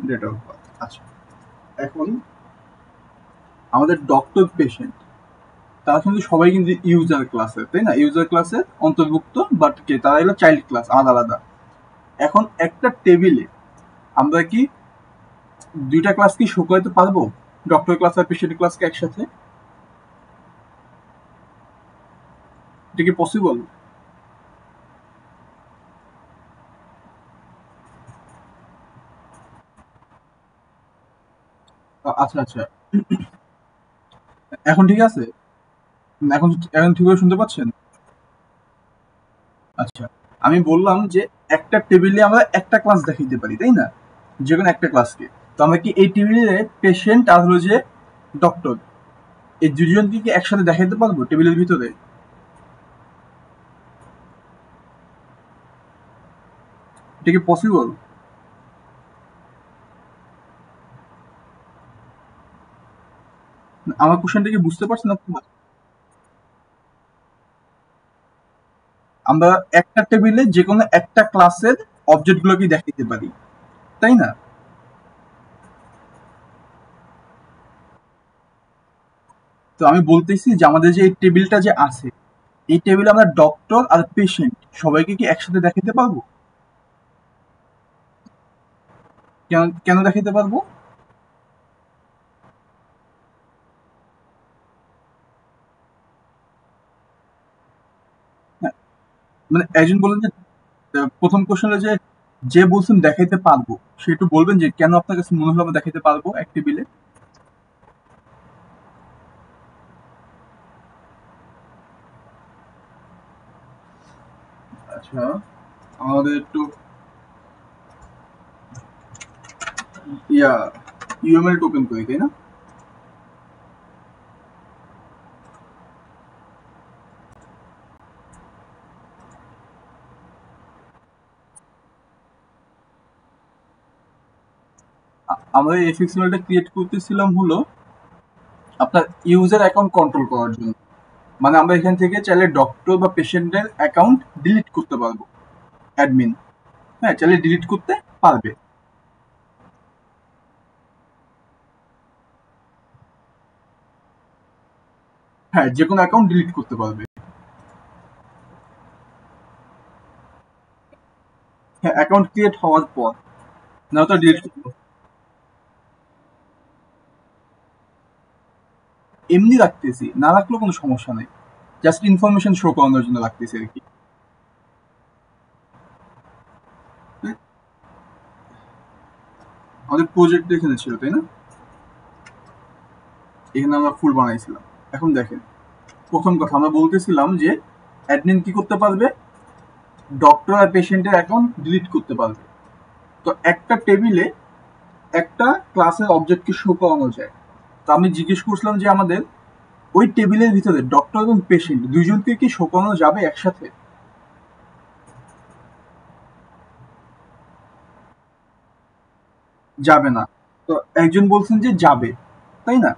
[SPEAKER 1] date of birth. আচ্ছা, এখন আমাদের ডক্টর পেশেন্ট, তারা কিন্তু সবাই কিন্তু ইউজার ক্লাসের, তাই না? ইউজার ক্লাসের অন্তর্ভুক্ত, বাট কে তারা হলো চাইল্ড ক্লাস, আলাদা আলাদা। এখন একটা টেবিলে আমরা কি দুইটা ক্লাস কি শো করতে পারবো, ডক্টর ক্লাস আর পেশেন্ট ক্লাসকে একসাথে? এটা কি পসিবল? আচ্ছা আচ্ছা, এখন ঠিক আছে? এখন এখন ঠিক করে শুনতে পাচ্ছেন? আচ্ছা, আমি বললাম যে একটা টেবিলে আমরা একটা ক্লাস দেখাইতে পারি, তাই না? যে কোনো একটা ক্লাসকে। তো আমরা কি এই টেবিলে পেশেন্ট আর হলো যে ডক্টর, এই দুজনকে কি একসাথে দেখাইতে পারবো টেবিলের ভিতরে? এটা কি পসিবল? আমার কোশ্চেনটা কি বুঝতে পারছেন আপনারা? আমরা একটা টেবিলে যে কোনো একটা ক্লাসের অবজেক্ট গুলোকে দেখাইতে পারি, তাই না? তো আমি বলতেছি যে আমাদের যে এই টেবিলটা যে আছে, এই টেবিলে আমরা ডক্টর আর পেশেন্ট সবাইকে কি একসাথে দেখাইতে পারবো? কেন কেন দেখাইতে পারবো? হ্যাঁ, মানে একজন বললেন যে প্রথম কোশ্চেনে যে যে বলছেন দেখাইতে পারবো, সে একটু বলবেন যে কেন আপনার কাছে মনে হলো আমরা দেখাইতে পারবো এক টেবিলে? আচ্ছা, আমাদের একটু ইয়া ইউএমএল টোকেন করি, তাই না? আমরা এই এফএক্সএমএলটা ক্রিয়েট করতেছিলাম হলো আপনার ইউজার অ্যাকাউন্ট কন্ট্রোল করার জন্য। মানে আমরা এখান থেকে চাইলে ডক্টর বা পেশেন্টের অ্যাকাউন্ট ডিলিট করতে পারবো, অ্যাডমিন। হ্যাঁ, চাইলে ডিলিট করতে পারবে। হ্যাঁ, যে কোনো অ্যাকাউন্ট ডিলিট করতে পারবে। হ্যাঁ, অ্যাকাউন্ট ক্রিয়েট হওয়ার পর, না তো ডিলিট করবো। এমনি রাখতেছি, না রাখলেও কোনো সমস্যা নেই। জাস্ট ইনফরমেশন শো করানোর জন্য রাখতেছি আর কি। আমাদের প্রজেক্ট এখানে ছিল, তাই না? এখানে আমরা ফুল বানাইছিলাম। এখন দেখেন, প্রথম কথা আমরা বলতেছিলাম যে অ্যাডমিন কি করতে পারবে, ডক্টর আর পেশেন্টের অ্যাকাউন্ট ডিলিট করতে পারবে। তো একটা টেবিলে একটা ক্লাসের অবজেক্টকে শো করানো যায়। তো আমি জিজ্ঞেস করছিলাম যে আমাদের ওই টেবিলের ভিতরে ডক্টর এবং পেশেন্ট দুইজনকে কি শো করানো যাবে একসাথে? যাবে না। তো একজন বলছেন যে যাবে, তাই না?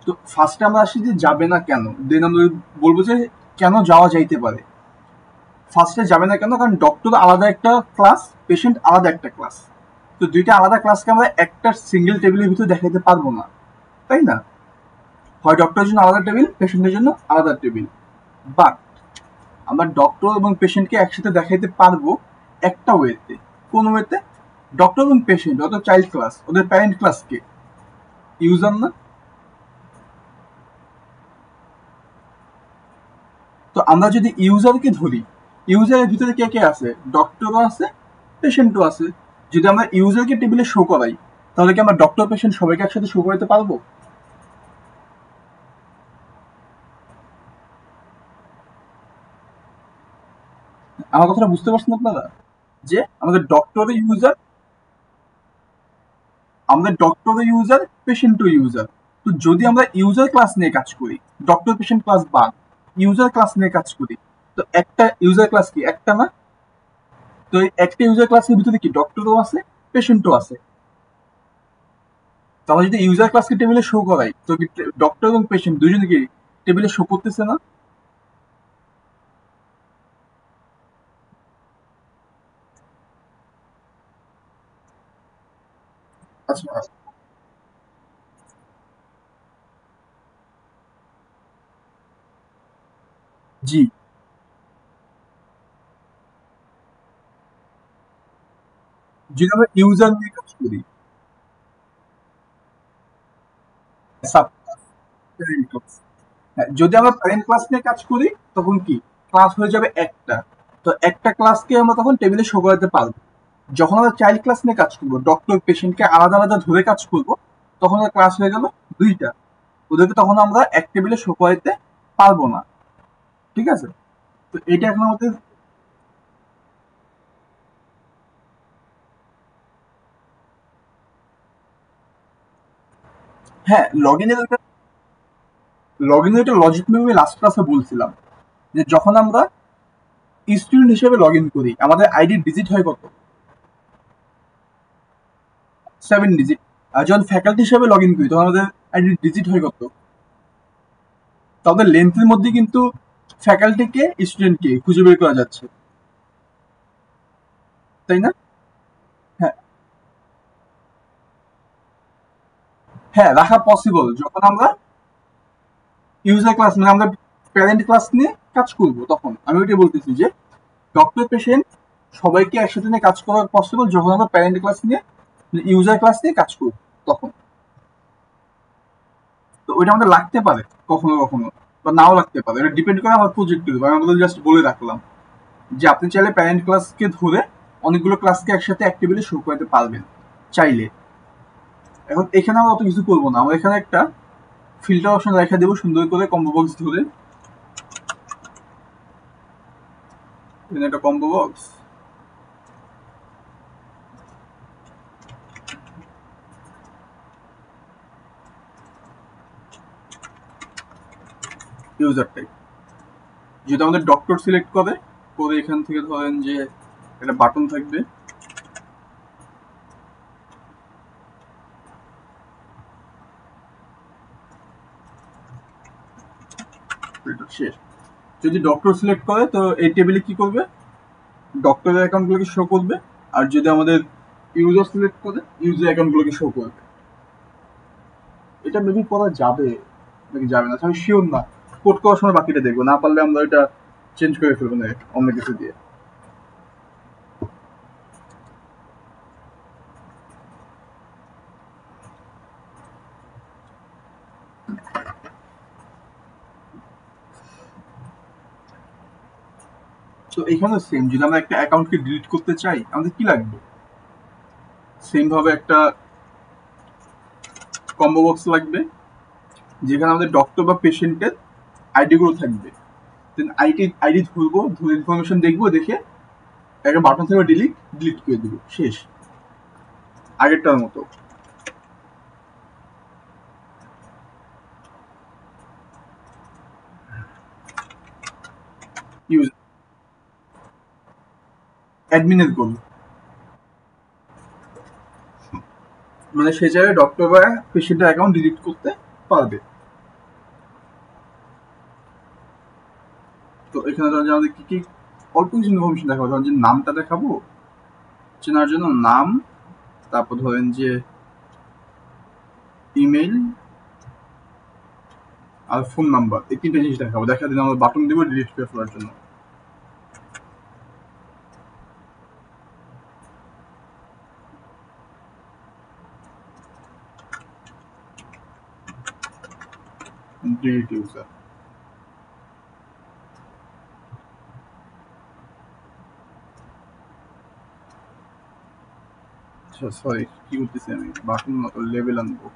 [SPEAKER 1] তো ফার্স্টে আমরা আসি যে যাবে না কেন, দেন আমরা বলবো যে কেন যাওয়া যাইতে পারে। ফার্স্টে যাবে না কেন, কারণ ডক্টর আলাদা একটা ক্লাস, পেশেন্ট আলাদা একটা ক্লাস। তো দুইটা আলাদা ক্লাসকে আমরা একটা সিঙ্গেল টেবিলের ভিতরে দেখাতে পারবো না, তাই না? হয় ডক্টরের জন্য আলাদা টেবিল, পেশেন্টের জন্য আলাদা টেবিল। বাট আমরা ডক্টর এবং পেশেন্টকে একসাথে দেখাইতে পারবো একটা ওয়েতে। কোন ওয়েতে? ডক্টর এবং পেশেন্ট অত চাইল্ড ক্লাস, ওদের প্যারেন্ট ক্লাস কে? ইউজার না? তো আমরা যদি ইউজারকে ধরি, ইউজারের ভিতরে কে কে আছে? ডক্টরও আছে, পেশেন্টও আছে। যদি আমরা ইউজারকে টেবিলে শো করাই, তাহলে কি আমরা ডক্টর পেশেন্ট সবাইকে একসাথে শো করাতে পারবো? আমার কথাটা বুঝতে পারছেন আপনারা? যে আমাদের ডক্টরও ইউজার, আমাদের ডক্টরও ইউজার, পেশেন্টও ইউজার। তো যদি আমরা ইউজার ক্লাস নিয়ে কাজ করি, ডক্টর পেশেন্ট ক্লাস বাদ, ইউজার ক্লাস নিয়ে কাজ করি, তো একটা ইউজার ক্লাস কি একটা না? তো এই একটা ইউজার ক্লাসের ভিতরে কি ডক্টরও আছে, পেশেন্টও আছে। তো আমরা যদি ইউজার ক্লাসকে টেবিলে শো করাই, তো কি ডক্টর এবং পেশেন্ট দুজনে কি টেবিলে শো করতেছে না? আচ্ছা, জি। যদি আমরা ইউজার নিয়ে কাজ করি, সাব প্যারেন্ট ক্লাস। হ্যাঁ, যদি আমরা প্যারেন্ট ক্লাস নিয়ে কাজ করি তখন কি ক্লাস হয়ে যাবে একটা। তো একটা ক্লাসকে আমরা তখন টেবিলে শো করাতে পারবো। যখন আমরা চাইল্ড ক্লাস নিয়ে কাজ করবো, ডক্টর পেশেন্টকে আলাদা আলাদা ধরে কাজ করব, তখন আর ক্লাস হয়ে গেল দুইটা। ওদেরকে তখন আমরা এক টেবিলে শো করাইতে পারবো না। ঠিক আছে? তো এটা এখন আমাদের, হ্যাঁ, লগ ইনের একটা লজিক নিয়ে আমি লাস্ট ক্লাসে বলছিলাম যে যখন আমরা স্টুডেন্ট হিসেবে লগ ইন করি আমাদের আইডি ডিজিট হয় কত? 7 ডিজিট। আর যখন ফ্যাকাল্টি হিসেবে লগ ইন করি তখন আমাদের আইডি ডিজিট হয় কত? তাদের লেন্থের মধ্যে কিন্তু ফ্যাকাল্টিকে স্টুডেন্টকে খুঁজে বের করা যাচ্ছে, তাই না? হ্যাঁ, হ্যাঁ, রাখা পসিবল যখন আমরা ইউজার ক্লাস মানে আমরা প্যারেন্ট ক্লাস নিয়ে কাজ করব। তখন আমি ওইটা বলতেছি যে ডক্টর পেশেন্ট সবাইকে একসাথে নিয়ে কাজ করা পসিবল যখন আমরা প্যারেন্ট ক্লাস নিয়ে ইউজার ক্লাস নিয়ে কাজ করব তখন। তো ওইটা আমাদের লাগতে পারে কখনো কখনো, বা নাও লাগতে পারে, এটা ডিপেন্ড করে আমার প্রজেক্টের উপর। আমি আমাদের জাস্ট বলে রাখলাম যে আপনি চাইলে প্যারেন্ট ক্লাসকে ধরে অনেকগুলো ক্লাসকে একসাথে এক টেবিলে শো করাতে পারবেন চাইলে। এখন এখানে আমরা অত কিছু করবো না, আমরা এখানে একটা ফিল্টার অপশন রেখে দেবো সুন্দর করে কম্বো বক্স ধরে। এখানে একটা কম্বো বক্স, ইউজার টাইপ। যদি আমাদের ডক্টর সিলেক্ট করে করে এখান থেকে ধরেন যে একটা বাটন থাকবে, শেষ। যদি ডক্টর সিলেক্ট করে তো এই টেবিলে কি করবে, ডক্টরের অ্যাকাউন্টগুলোকে শো করবে। আর যদি আমাদের ইউজার সিলেক্ট করে ইউজার অ্যাকাউন্টগুলোকে শো করবে। এটা মেবি করা যাবে নাকি যাবে না আমি শিওর না। কোড করার সময় বাকিটা দেখবো, না পারলে আমরা এটা চেঞ্জ করে ফেলবো না অন্য কিছু দিয়ে। তো এখানে সেম, যদি আমরা একটা অ্যাকাউন্টকে ডিলিট করতে চাই আমাদের কি লাগবে, সেম ভাবে একটা কম্বো বক্স লাগবে যেখানে আমাদের ডক্টর বা পেশেন্টের আইডি গুলো থাকবে। দেন আইডি ধরবো, ধরে ইনফরমেশন দেখবো, দেখে একটা বাটন থেকে ডিলিট ডিলিট করে দিব, শেষ। আগেরটার মতো। ইউজ অ্যাডমিনের গোল, মানে সে জায়গায় ডক্টর বা পেশেন্টের অ্যাকাউন্ট ডিলিট করতে পারবে। তো এখানে ধরেন যে আমাদের কি কি অল্প কিছু ইনফরমেশন দেখাবো, ধরেন যে নামটা দেখাবো চেনার জন্য, নাম, তারপর ধরেন যে ইমেল আর ফোন নাম্বার, এই তিনটা জিনিস দেখাবো। দেখা দিন আমরা বাটন দিব ডিলিট করে ফেলার জন্য। Delete user. আচ্ছা সরি, কি করতেছি আমি, বাটন লেভেল আনবো।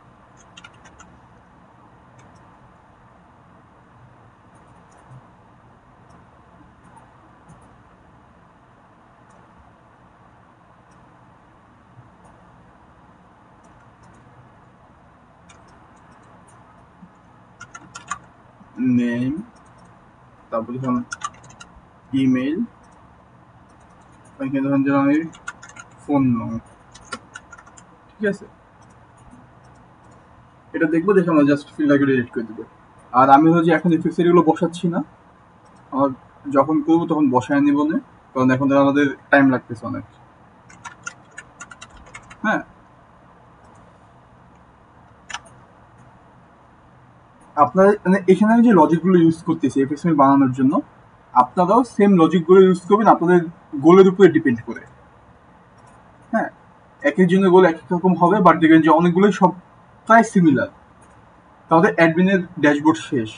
[SPEAKER 1] নেম, তারপর ধরুন ইমেল, এখানে ধরেন যে আমি ফোন নং। ঠিক আছে, এটা দেখবো, দেখে আমরা জাস্ট ফিল্টারকে ডিলিট করে দেবো। আর আমি হচ্ছে এখন ইফেক্টস এগুলো বসাচ্ছি না, আমার যখন করবো তখন বসায় নিব না, কারণ এখন ধর আমাদের টাইম লাগতেছে অনেক। হ্যাঁ, আপনার মানে এখানে আমি যে লজিকগুলো ইউজ করতেছি এফএক্স বানানোর জন্য, আপনারাও সেম লজিকগুলো ইউজ করবেন আপনাদের গোলের উপরে ডিপেন্ড করে। হ্যাঁ, এক একজনের গোল এক এক রকম হবে, বাট দেখবেন যে অনেকগুলোই সব প্রায় সিমিলার। তাহলে অ্যাডমিনের ড্যাশবোর্ড শেষ।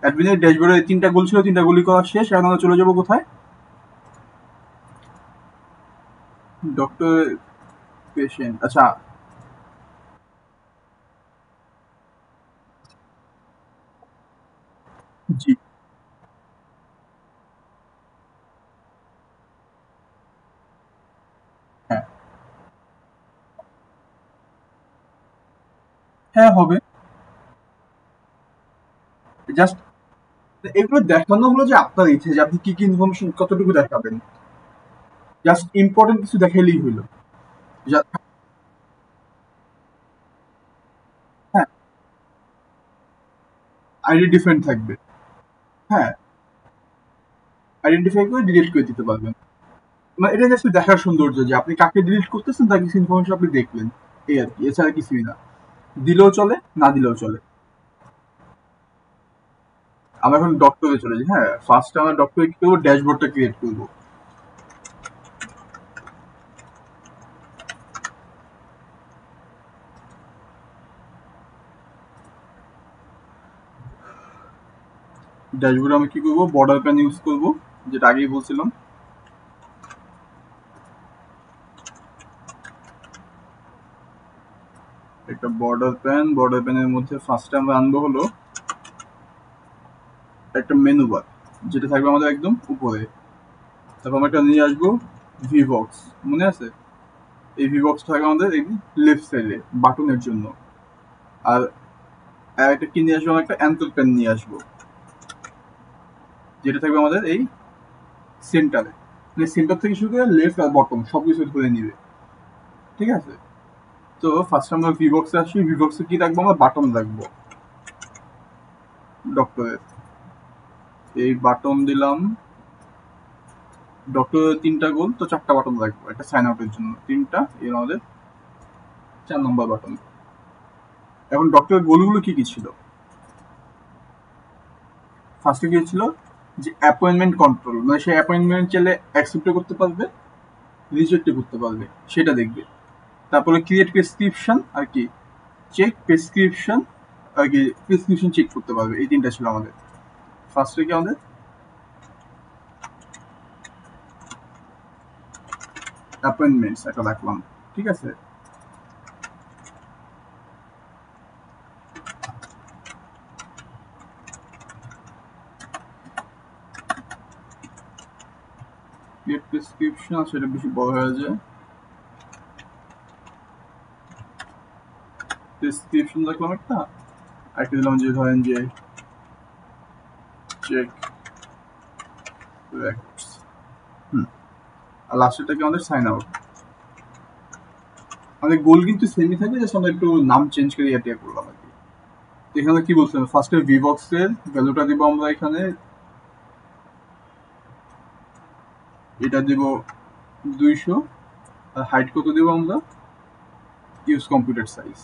[SPEAKER 1] অ্যাডমিনের ড্যাশবোর্ডে 3টা গোল ছিল, 3টা গোলই করা শেষ। এখন আমরা চলে যাবো কোথায়? Doctor patient. আচ্ছা, জি, হ্যাঁ, হ্যাঁ হবে। জাস্ট এগুলো দেখানো হলো যে আপনার ইচ্ছে যে আপনি কি কি ইনফরমেশন কতটুকু দেখাবেন। জাস্ট ইম্পর্টেন্ট কিছু দেখাইলেই হইলো। হ্যাঁ, আইডি ডিফারেন্ট থাকবে। হ্যাঁ, আইডেন্টিফাই করে ডিলিট করে দিতে পারবেন। মানে এটা জাস্ট দেখার সৌন্দর্য যে আপনি কাকে ডিলিট করতেছেন তার কিছু ইনফরমেশন আপনি দেখলেন, এই আর কি, এছাড়া কিছুই না। দিলেও চলে, না দিলেও চলে। আমরা এখন ডক্টরে চলে যাই। হ্যাঁ, ফার্স্ট আমরা ডক্টরে কি করবো, ড্যাশবোর্ডটা ক্রিয়েট করবো। ড্যাশবোর্ডে আমি কি করবো, বর্ডার প্যান ইউজ করবো, যেটা আগেই বলছিলাম। একটা বর্ডার প্যানের মধ্যে ফার্স্টে আমরা আনবো হলো একটা মেনু বার, যেটা থাকবে আমাদের একদম উপরে। তারপর আমরা একটা নিয়ে আসবো ভিভক্স, মনে আছে? এই ভিভক্সটা থাকবে আমাদের এই লেফট সাইডে বাটনের জন্য। আর একটা কি নিয়ে আসবো, আমরা একটা অ্যাঙ্কল পেন নিয়ে আসবো, যেটা থাকবে আমাদের এই সেন্টারে। মানে সেন্টার থেকে শুরু করে লেফট আর বটম সবকিছু ধরে নিবে। ঠিক আছে? তো ফার্স্ট আমরা ভিভক্সে আসি। ভিভক্সে কি রাখবো, আমরা বাটন রাখবো ডক্টরের। এই বাটন দিলাম। ডক্টরের 3টা গোল, তো 4টা বাটন রাখবো একটা সাইন আউটের জন্য। 3টা, এর আমাদের 4 নম্বর বাটন। এখন ডক্টরের গোলগুলো কি কি ছিল? ফার্স্টে কি ছিল যে অ্যাপয়েন্টমেন্ট কন্ট্রোল, মানে সে অ্যাপয়েন্টমেন্ট চাইলে অ্যাকসেপ্ট করতে পারবে, রিজেক্ট করতে পারবে, সেটা দেখবে। তারপরে ক্রিয়েট প্রেসক্রিপশন আর কি চেক প্রেসক্রিপশন আর কি প্রেসক্রিপশন চেক করতে পারবে। এই 3টা ছিল আমাদের। ফার্স্টে কি আমাদের অ্যাপয়েন্টমেন্টস একটা রাখলাম। ঠিক আছে? ক্রিয়েট প্রেসক্রিপশন, সেটা বেশি বড় হয়ে যায়। প্রেসক্রিপশন রাখলাম একটা, আরেকটা দিলাম যে ধরেন যে চেক রেকর্ডস। হুম। আর লাস্টেরটা কি আমাদের সাইন আউট। আমাদের গোল কিন্তু সেমই থাকবে, জাস্ট আমরা একটু নাম চেঞ্জ করে এটা করলাম আর কি। এখানে কি বলছিলাম, ফার্স্টে ভিভক্স এর ভ্যালুটা দিব আমরা এখানে, এটা দিব 200। আর হাইট কত দিব আমরা, ইউজ কম্পিউটার সাইজ।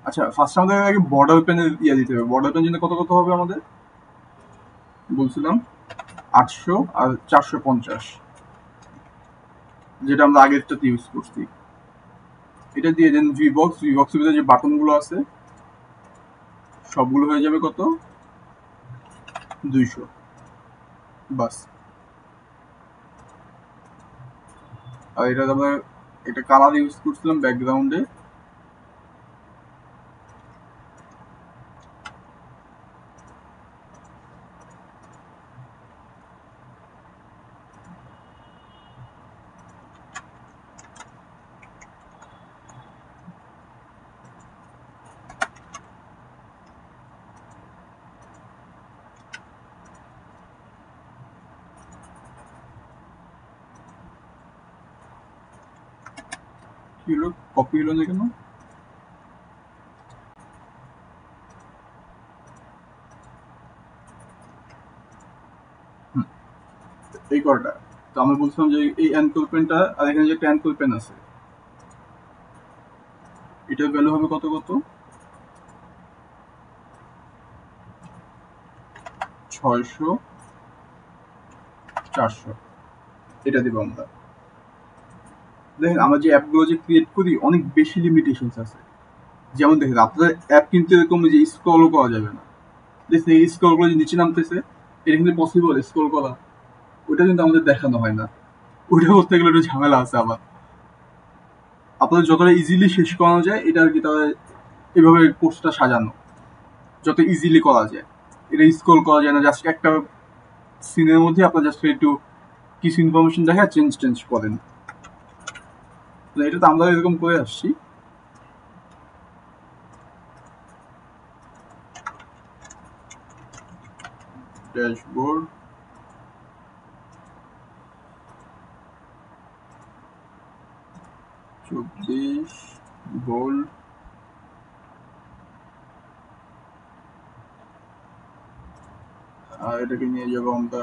[SPEAKER 1] আচ্ছা, ফার্স্ট আমাদের আগে বর্ডার পেনের ইয়ে দিতে হবে। বর্ডার পেন জন্য কত কত হবে আমাদের বলছিলাম, 800 আর 450, যেটা আমরা আগেরটাতে ইউজ করছি। এটা দিয়ে দেন ভিবক্স। ভিবক্সের ভিতরে যে বাটনগুলো আছে সবগুলো হয়ে যাবে কত, 200। বাস। আর এটা আমরা একটা কালার ইউজ করছিলাম ব্যাকগ্রাউন্ডে। কি হলো, কপি হলো না কেন? এই কটা। তো আমি বলছিলাম যে এই অ্যানকল পেনটা আর এখানে যে একটা অ্যানকল পেন আছে, এটার ভ্যালু হবে কত কত। 600 400 এটা দিব আমরা। দেখেন আমরা যে অ্যাপগুলো যে ক্রিয়েট করি অনেক বেশি লিমিটেশনস আছে। যেমন দেখেন আপনাদের অ্যাপ কিন্তু এরকম যে স্ক্রলও করা যাবে না, দেখছেন এই স্ক্রলগুলো যে নিচে নামতেছে এটা কিন্তু পসিবল স্ক্রল করা, ওইটা কিন্তু আমাদের দেখানো হয় না, ওইটা করতে গেলে একটু ঝামেলা আছে। আবার আপনাদের যতটা ইজিলি শেষ করানো যায় এটা আর কি, তাহলে এভাবে কোর্সটা সাজানো যত ইজিলি করা যায়, এটা স্ক্রল করা যায় না, জাস্ট একটা সিনের মধ্যে আপনার জাস্ট একটু কিছু ইনফরমেশন দেখা চেঞ্জ টেঞ্জ করেন। এটা তো আমরা এরকম করে আসছি। ড্যাশবোর্ড, চব্বিশ বোল্ড, আর এটাকে নিয়ে যাবো আমরা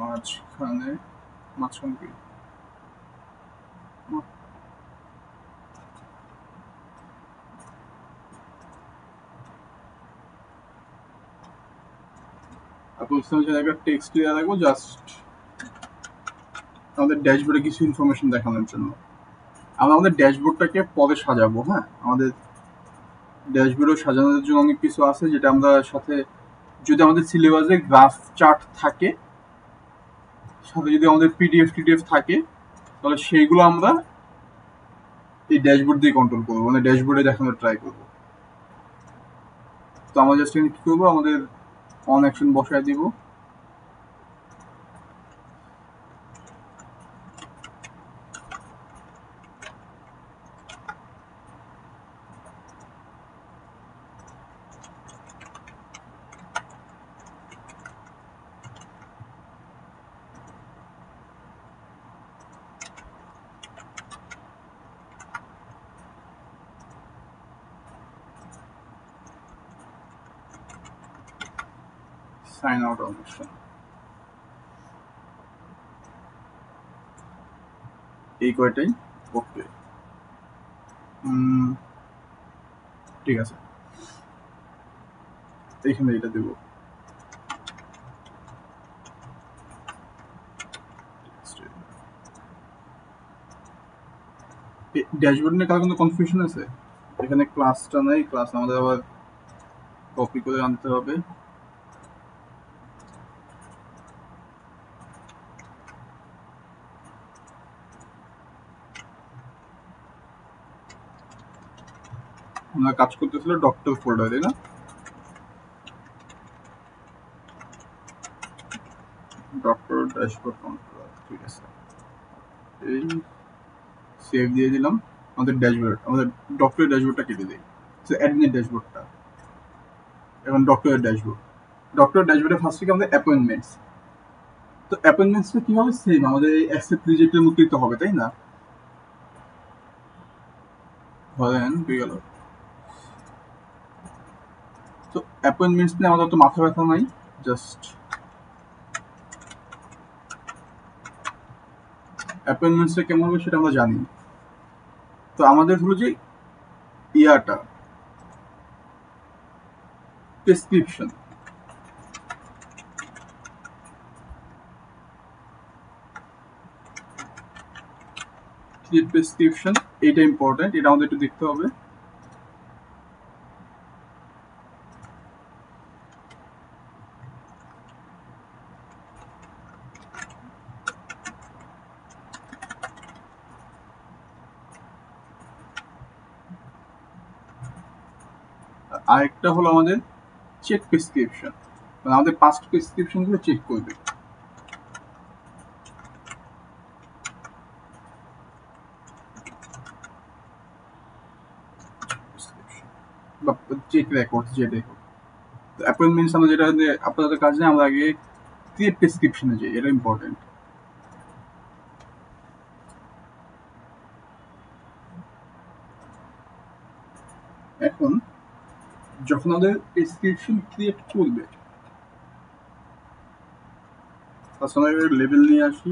[SPEAKER 1] মাঝখানে। মাঝখানে কি একটা টেক্সট দেওয়া রাখবো জাস্ট আমাদের ড্যাশবোর্ডে কিছু ইনফরমেশন দেখানোর জন্য। আমরা আমাদের ড্যাশবোর্ডটাকে পরে সাজাবো। হ্যাঁ, আমাদের ড্যাশবোর্ডে সাজানোর জন্য অনেক কিছু আছে, যেটা আমরা সাথে যদি আমাদের সিলেবাসে গ্রাফ চার্ট থাকে, সাথে যদি আমাদের পিডিএফ টিডিএফ থাকে, তাহলে সেইগুলো আমরা এই ড্যাশবোর্ড দিয়ে কন্ট্রোল করবো, মানে ড্যাশবোর্ডে দেখানোর ট্রাই করবো। তো আমরা জাস্ট এখানে কি করবো, আমাদের অন অ্যাকশন বসায় দিব। সাইন আউট অপশন, এই কয়টাই ওকে। ঠিক আছে, এইখানে এটা দেবো। ড্যাশবোর্ড নিয়ে কারো কোনো কনফিউশন আছে? এখানে ক্লাসটা নাই, ক্লাস আমাদের আবার কপি করে আনতে হবে। আমরা কাজ করতেছিল ডক্টর ফোল্ডার, তাই না? ডক্টর ড্যাশবোর্ড কন্ট্রোলার, ঠিক আছে, এই সেভ দিয়ে দিলাম। আমাদের ড্যাশবোর্ড, আমাদের ডক্টরের ড্যাশবোর্ডটা কেটে দিই, অ্যাডমিনের ড্যাশবোর্ডটা। এখন ডক্টরের ড্যাশবোর্ড, ডক্টরের ড্যাশবোর্ডে ফার্স্ট থেকে আমাদের অ্যাপয়েন্টমেন্টস। তো অ্যাপয়েন্টমেন্টসটা কি হবে, সেম আমাদের এই অ্যাকসেপ্ট রিজেক্টের মতোই তো হবে, তাই না? ধরেন হয়ে গেল। তো অ্যাপয়েন্টমেন্টস নিয়ে আমাদের তো মাথা ব্যথা নাই, জাস্ট অ্যাপয়েন্টমেন্টসটা কেমন হবে সেটা আমরা জানি। তো আমাদের হলো যে ইয়াটা প্রেসক্রিপশন, প্রেসক্রিপশন এটা ইম্পর্টেন্ট, এটা আমাদের একটু দেখতে হবে। আরেকটা হলো আমাদের চেক প্রেসক্রিপশন, মানে আমাদের পাস্ট প্রেসক্রিপশন গুলো চেক করবে। বা চেক রেকর্ড যেটাই হোক। অ্যাপয়েন্টমেন্টস আমরা যেটা আপনাদের কাজ নেই, আমরা আগে ক্রিয়েট প্রেসক্রিপশনে যাই, এটা ইম্পর্টেন্ট। এখন যখন আমাদের প্রেসক্রিপশন ক্রিয়েট করবে, তাছাড়া লেভেল নিয়ে আসি।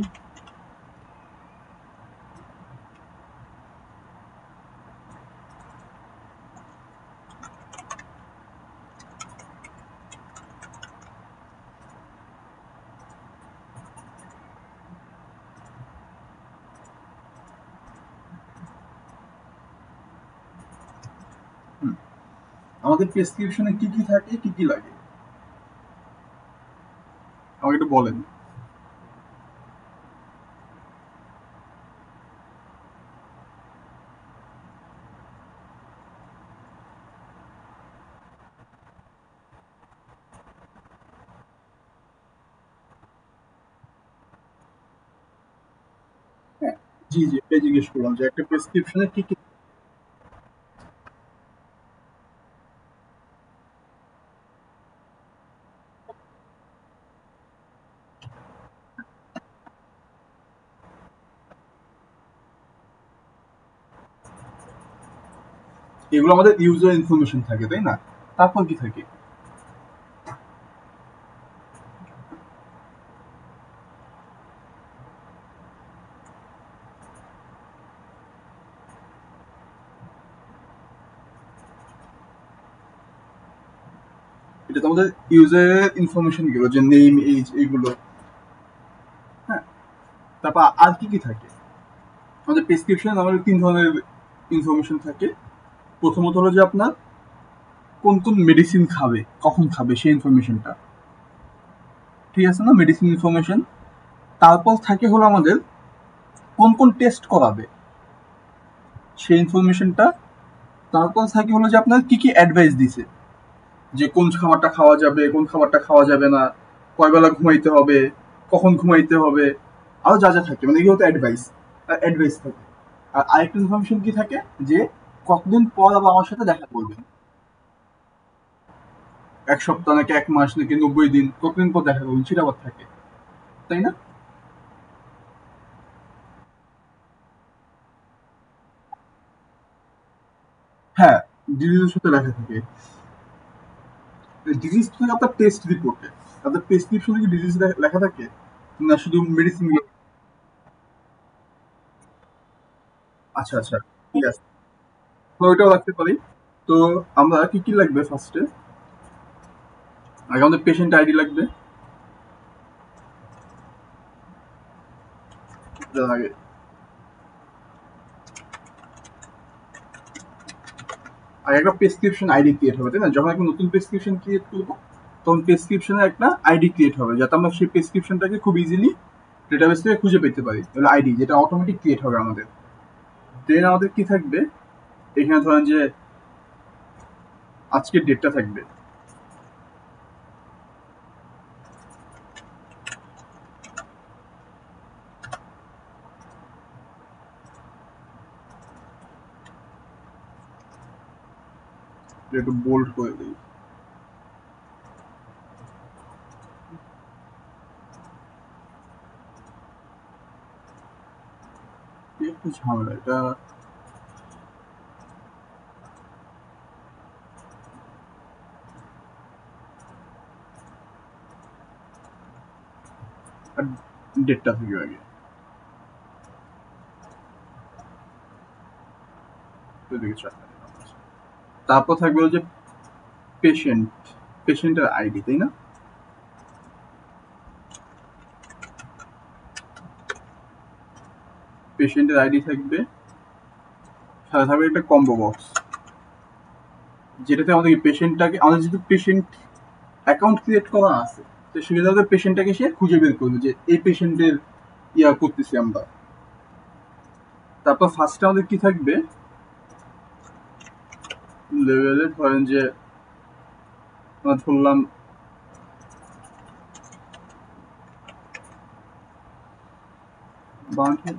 [SPEAKER 1] আমাদের প্রেসক্রিপশনে কি কি থাকে, কি কি লাগে আমাকে একটু বলেন। হ্যাঁ, জি জি, এটা জিজ্ঞেস করলাম যে একটা প্রেসক্রিপশনে কি কি। এগুলো আমাদের ইউজার ইনফরমেশন থাকে, তাই না? তারপর কি থাকে? এটা তো আমাদের ইউজারের ইনফরমেশন গুলো, যে নেম, এজ, এগুলো। হ্যাঁ, তারপর আর কি কি থাকে? আমাদের প্রেসক্রিপশন আমাদের ৩ ধরনের ইনফরমেশন থাকে। প্রথমত হলো যে আপনার কোন কোন মেডিসিন খাবে, কখন খাবে, সেই ইনফরমেশনটা। ঠিক আছে না, মেডিসিন ইনফরমেশন। তারপর থাকে হলো আমাদের কোন কোন টেস্ট করাবে, সেই ইনফরমেশনটা। তারপর থাকে হলো যে আপনার কি কি অ্যাডভাইস দিছে, যে কোন খাবারটা খাওয়া যাবে, কোন খাবারটা খাওয়া যাবে না, কয় বেলা ঘুমাইতে হবে, কখন ঘুমাইতে হবে, আরো যা যা থাকে, মানে এগুলো তো অ্যাডভাইস। অ্যাডভাইস থাকে। আর আরেকটা ইনফরমেশন কি থাকে, যে কতদিন পর আবার আমার সাথে দেখা করবেন। ১ সপ্তাহ নাকি ১ মাস নাকি ৯০ দিন, কতদিন পর দেখা করবেন সেটা আবার থাকে, তাই না? হ্যাঁ, ডিজিজের সাথে লেখা থাকে। ডিজিজ থাকে আপনার টেস্ট রিপোর্টে। আপনার প্রেসক্রিপশনে কি ডিজিজ লেখা থাকে, না শুধু মেডিসিন? আচ্ছা আচ্ছা, ঠিক আছে, তো ওইটাও রাখতে পারি। তো আমরা কি কি লাগবে ফার্স্টে? আগে আমাদের পেশেন্ট আইডি লাগবে। আগে আগে একটা প্রেসক্রিপশন আইডি ক্রিয়েট হবে, তাই না? যখন একটা নতুন প্রেসক্রিপশন ক্রিয়েট করবো, তখন প্রেসক্রিপশনের একটা আইডি ক্রিয়েট হবে, যাতে আমরা সেই প্রেসক্রিপশনটাকে খুব ইজিলি ডেটাবেস থেকে খুঁজে পেতে পারি। তাহলে আইডি যেটা অটোমেটিক ক্রিয়েট হবে আমাদের। দেন আমাদের কি থাকবে, এখানে ধরেন যে আজকের ডেটটা থাকবে। একটু বোল্ড করে দিই। একটু ঝামেলা এটা। আর ডেটটা থাকবে আগে। তারপর থাকবে হচ্ছে পেশেন্ট, পেশেন্টের আইডি, তাই না? পেশেন্টের আইডি থাকবে, সাথে থাকবে একটা কম্বো বক্স, যেটাতে আমাদের পেশেন্টটাকে, আমাদের যেহেতু পেশেন্ট অ্যাকাউন্ট ক্রিয়েট করা আছে, তো সেক্ষেত্রে পেশেন্টটাকে সে খুঁজে বের করবে যে এই পেশেন্টের ইয়া করতেছি আমরা। তারপর ফার্স্টে আমাদের কি থাকবে, লেভেলে ধরেন যে আমরা ধরলাম বাউন্টি,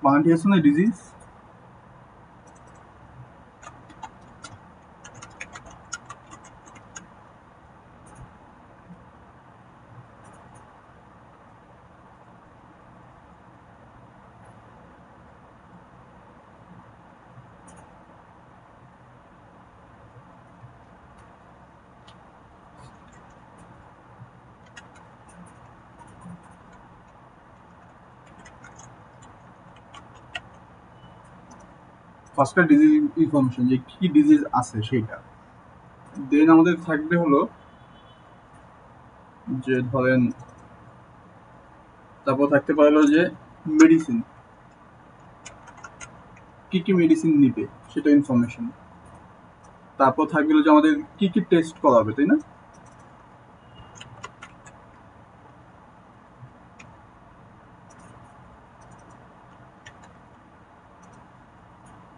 [SPEAKER 1] বাউন্টি আছে না ডিজিজ। ফার্স্টটা ডিজিজ ইনফরমেশন, যে কি ডিজিজ আছে সেইটা। দেন আমাদের থাকবে হলো যে ধরেন, তারপর থাকতে পারলো যে মেডিসিন, কি কি মেডিসিন নিবে সেটা ইনফরমেশন। তারপর থাকবে যে আমাদের কি কি টেস্ট করাবে, তাই না?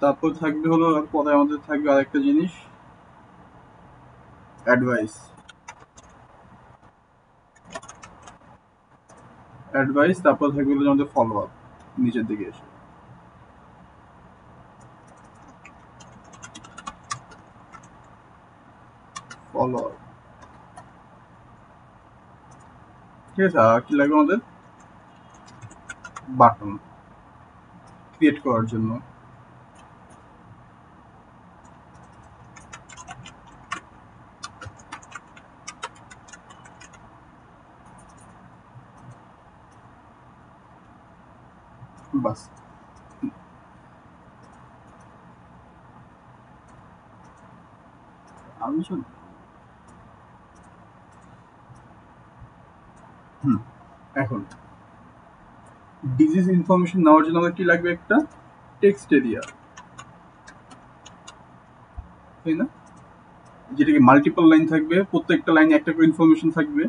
[SPEAKER 1] তারপর থাকবে হলো পরে আমাদের থাকবে আরেকটা জিনিস, অ্যাডভাইস। তারপর থাকবে হলো আমাদের ফলো আপ নিচের দিকে এসে। ফলো আপ, ঠিক আছে। আর কি লাগবে আমাদের? বাটন ক্রিয়েট করার জন্য। বাস। আমি এখন ডিজিজ ইনফরমেশন নেওয়ার জন্য আমাদের কি লাগবে? একটা টেক্সট এরিয়া, তাই না? যেটাকে মাল্টিপল লাইন থাকবে, প্রত্যেকটা লাইনে একটা করে ইনফরমেশন থাকবে।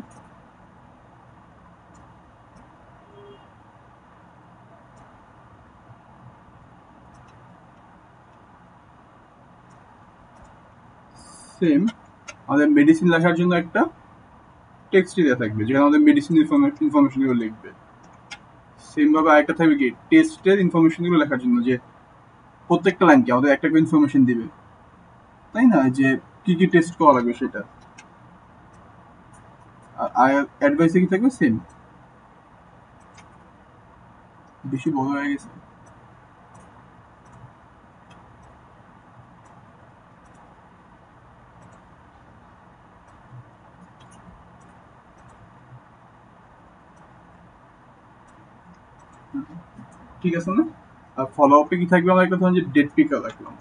[SPEAKER 1] সেম আমাদের মেডিসিন লেখার জন্য একটা টেক্সট এরিয়া থাকবে, যেখানে আমাদের মেডিসিন ইনফরমেশনগুলো লিখবে। সেম ভাবে আরেকটা থাকবে কি টেস্টের ইনফরমেশনগুলো লেখার জন্য, যে প্রত্যেকটা লাইনকে আমাদের একটা করে ইনফরমেশন দিবে, তাই না? যে কি কি টেস্ট করা লাগবে সেটা। আর অ্যাডভাইসে কি থাকবে? সেম। বেশি বড় হয়ে গেছে। ঠিক আছে না? আর ফলো আপে কি থাকবে? আমার একটা ধরুন যে ডেট পিকার রাখলাম,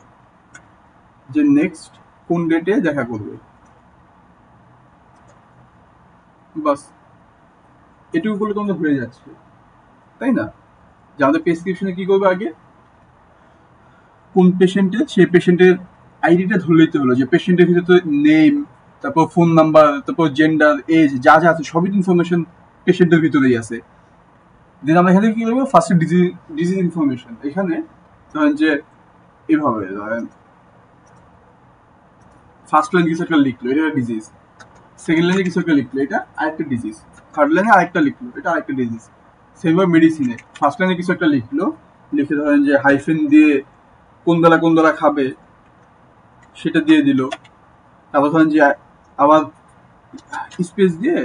[SPEAKER 1] যে নেক্সট কোন ডেটে দেখা করবে। বাস, এটুকু করলে তোমাদের হয়ে যাচ্ছে, তাই না? যে আমাদের প্রেসক্রিপশনে কি করবে? আগে কোন পেশেন্টের, সেই পেশেন্টের আইডিটা ধরে নিতে হলো, যে পেশেন্টের ভিতরে নেম, তারপর ফোন নাম্বার, তারপর জেন্ডার, এজ, যা যা আছে সবই ইনফরমেশন পেশেন্টের ভিতরেই আছে। দেন আমরা এখানে কি করবো? ফার্স্টে ডিজিজ ইনফরমেশন। এখানে ধরেন যে এভাবে ধরেন ফার্স্ট লাইন কিছু একটা লিখলো, এটা ডিজিজ। সেকেন্ড লাইনে কিছু একটা লিখলো, এটা আরেকটা ডিজিজ। থার্ড লাইনে আরেকটা লিখলো, এটা আরেকটা ডিজিজ। সেমভাবে মেডিসিনে ফার্স্ট লাইনে কিছু একটা লিখলো, লিখে ধরেন যে হাইফেন দিয়ে কোন বেলা খাবে সেটা দিয়ে দিল। তারপর ধরেন যে আবার স্পেস দিয়ে,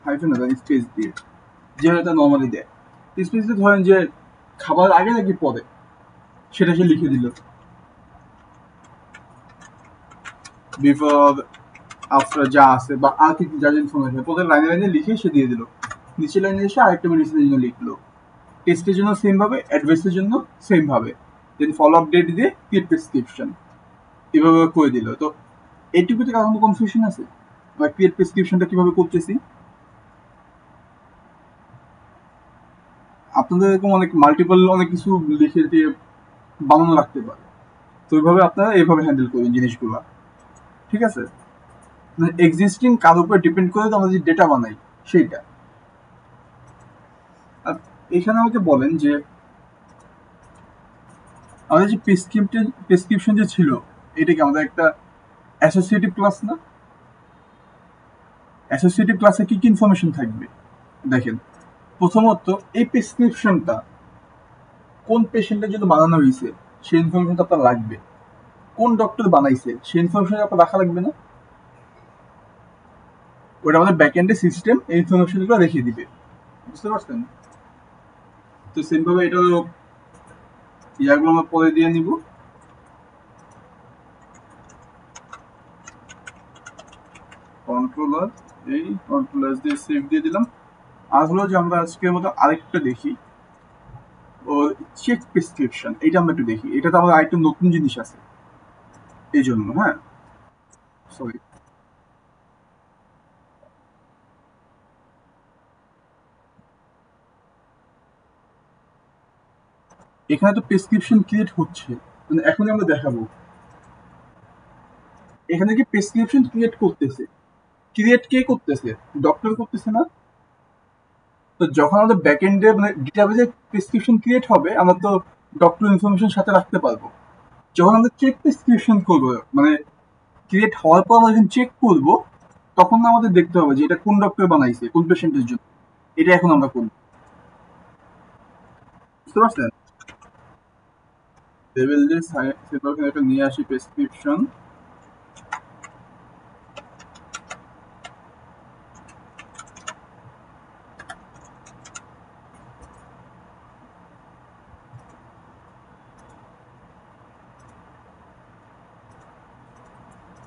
[SPEAKER 1] হাইফেন না, স্পেস দিয়ে, যেভাবে এটা নর্মালি দেয়, স্পেস দিয়ে ধরেন যে খাবার আগে নাকি পরে সেটা সে লিখে দিল। বিফোর, আফটার যা আছে বা আর কি যা যা ইনফরমেশন প্রথমে লাইনে লাইনে লিখে সে দিয়ে দিল। নিচে লাইনে এসে আরেকটা মেডিসিনের জন্য লিখলো, টেস্টের জন্য সেম ভাবে, অ্যাডভাইসের জন্য সেম ভাবে, দেন ফলো আপ ডেট দিয়ে ক্লিক প্রেসক্রিপশন, এভাবে করে দিল। তো এইটুকুতে কারণ কনফিউশন আছে বা ক্রিয়েট প্রেসক্রিপশনটা কিভাবে করতেছি? আপনাদের এরকম অনেক মাল্টিপল অনেক কিছু লিখে দিয়ে বানানো রাখতে পারে, তো ওইভাবে আপনারা এইভাবে হ্যান্ডেল করবেন জিনিসগুলো, ঠিক আছে? মানে এক্সিস্টিং কার উপরে ডিপেন্ড করে তো আমরা যে ডেটা বানাই সেইটা। আর এখানে আমাকে বলেন যে আমাদের যে প্রেসক্রিপশন যে ছিল, এটা কি আমাদের একটা অ্যাসোসিয়েটিভ ক্লাস না? অ্যাসোসিয়েটিভ ক্লাসে কি কি ইনফরমেশন থাকবে? দেখেন, প্রথমত এই প্রেসক্রিপশনটা কোন পেশেন্টের জন্য বানানো হয়েছে সেই ইনফরমেশনটা আপনার লাগবে। কোন ডক্টর বানাইছে সেই ইনফরমেশন আপনার রাখা লাগবে না? ওটা আমাদের ব্যাকএন্ডে সিস্টেম এই ইনফরমেশনগুলো রেখে দিবে, বুঝতে পারছেন? তো সেম ভাবে এটা ইয়াগুলো আমরা পরে দিয়ে নিব। কন্ট্রোলার, এই কন্ট্রোলার দিয়ে সেভ দিয়ে দিলাম। আর হলো যে আমরা আজকের মতো আরেকটা দেখি, ও চেক প্রেসক্রিপশন, এটা আমরা একটু দেখি। এটা তো আমাদের আরেকটা নতুন জিনিস আছে এই জন্য, হ্যাঁ। সরি, এখানে তো প্রেসক্রিপশন ক্রিয়েট হচ্ছে, মানে এখনই আমরা দেখাবো এখানে কি প্রেসক্রিপশন ক্রিয়েট করতেছে। ক্রিয়েট কে করতেছে? ডক্টর করতেছে না? তো যখন আমাদের ব্যাকএন্ডে মানে ডেটাবেজে প্রেসক্রিপশন ক্রিয়েট হবে, আমরা তো ডক্টর ইনফরমেশন সাথে রাখতে পারবো। যখন আমরা চেক প্রেসক্রিপশন করবো, মানে ক্রিয়েট হওয়ার পর আমরা যখন চেক করবো, তখন আমাদের দেখতে হবে যে এটা কোন ডক্টর বানাইছে, কোন পেশেন্টের জন্য। এটা এখন আমরা করবো, বুঝতে পারছেন? লেভেল দিয়ে একটা নিয়ে আসি প্রেসক্রিপশন।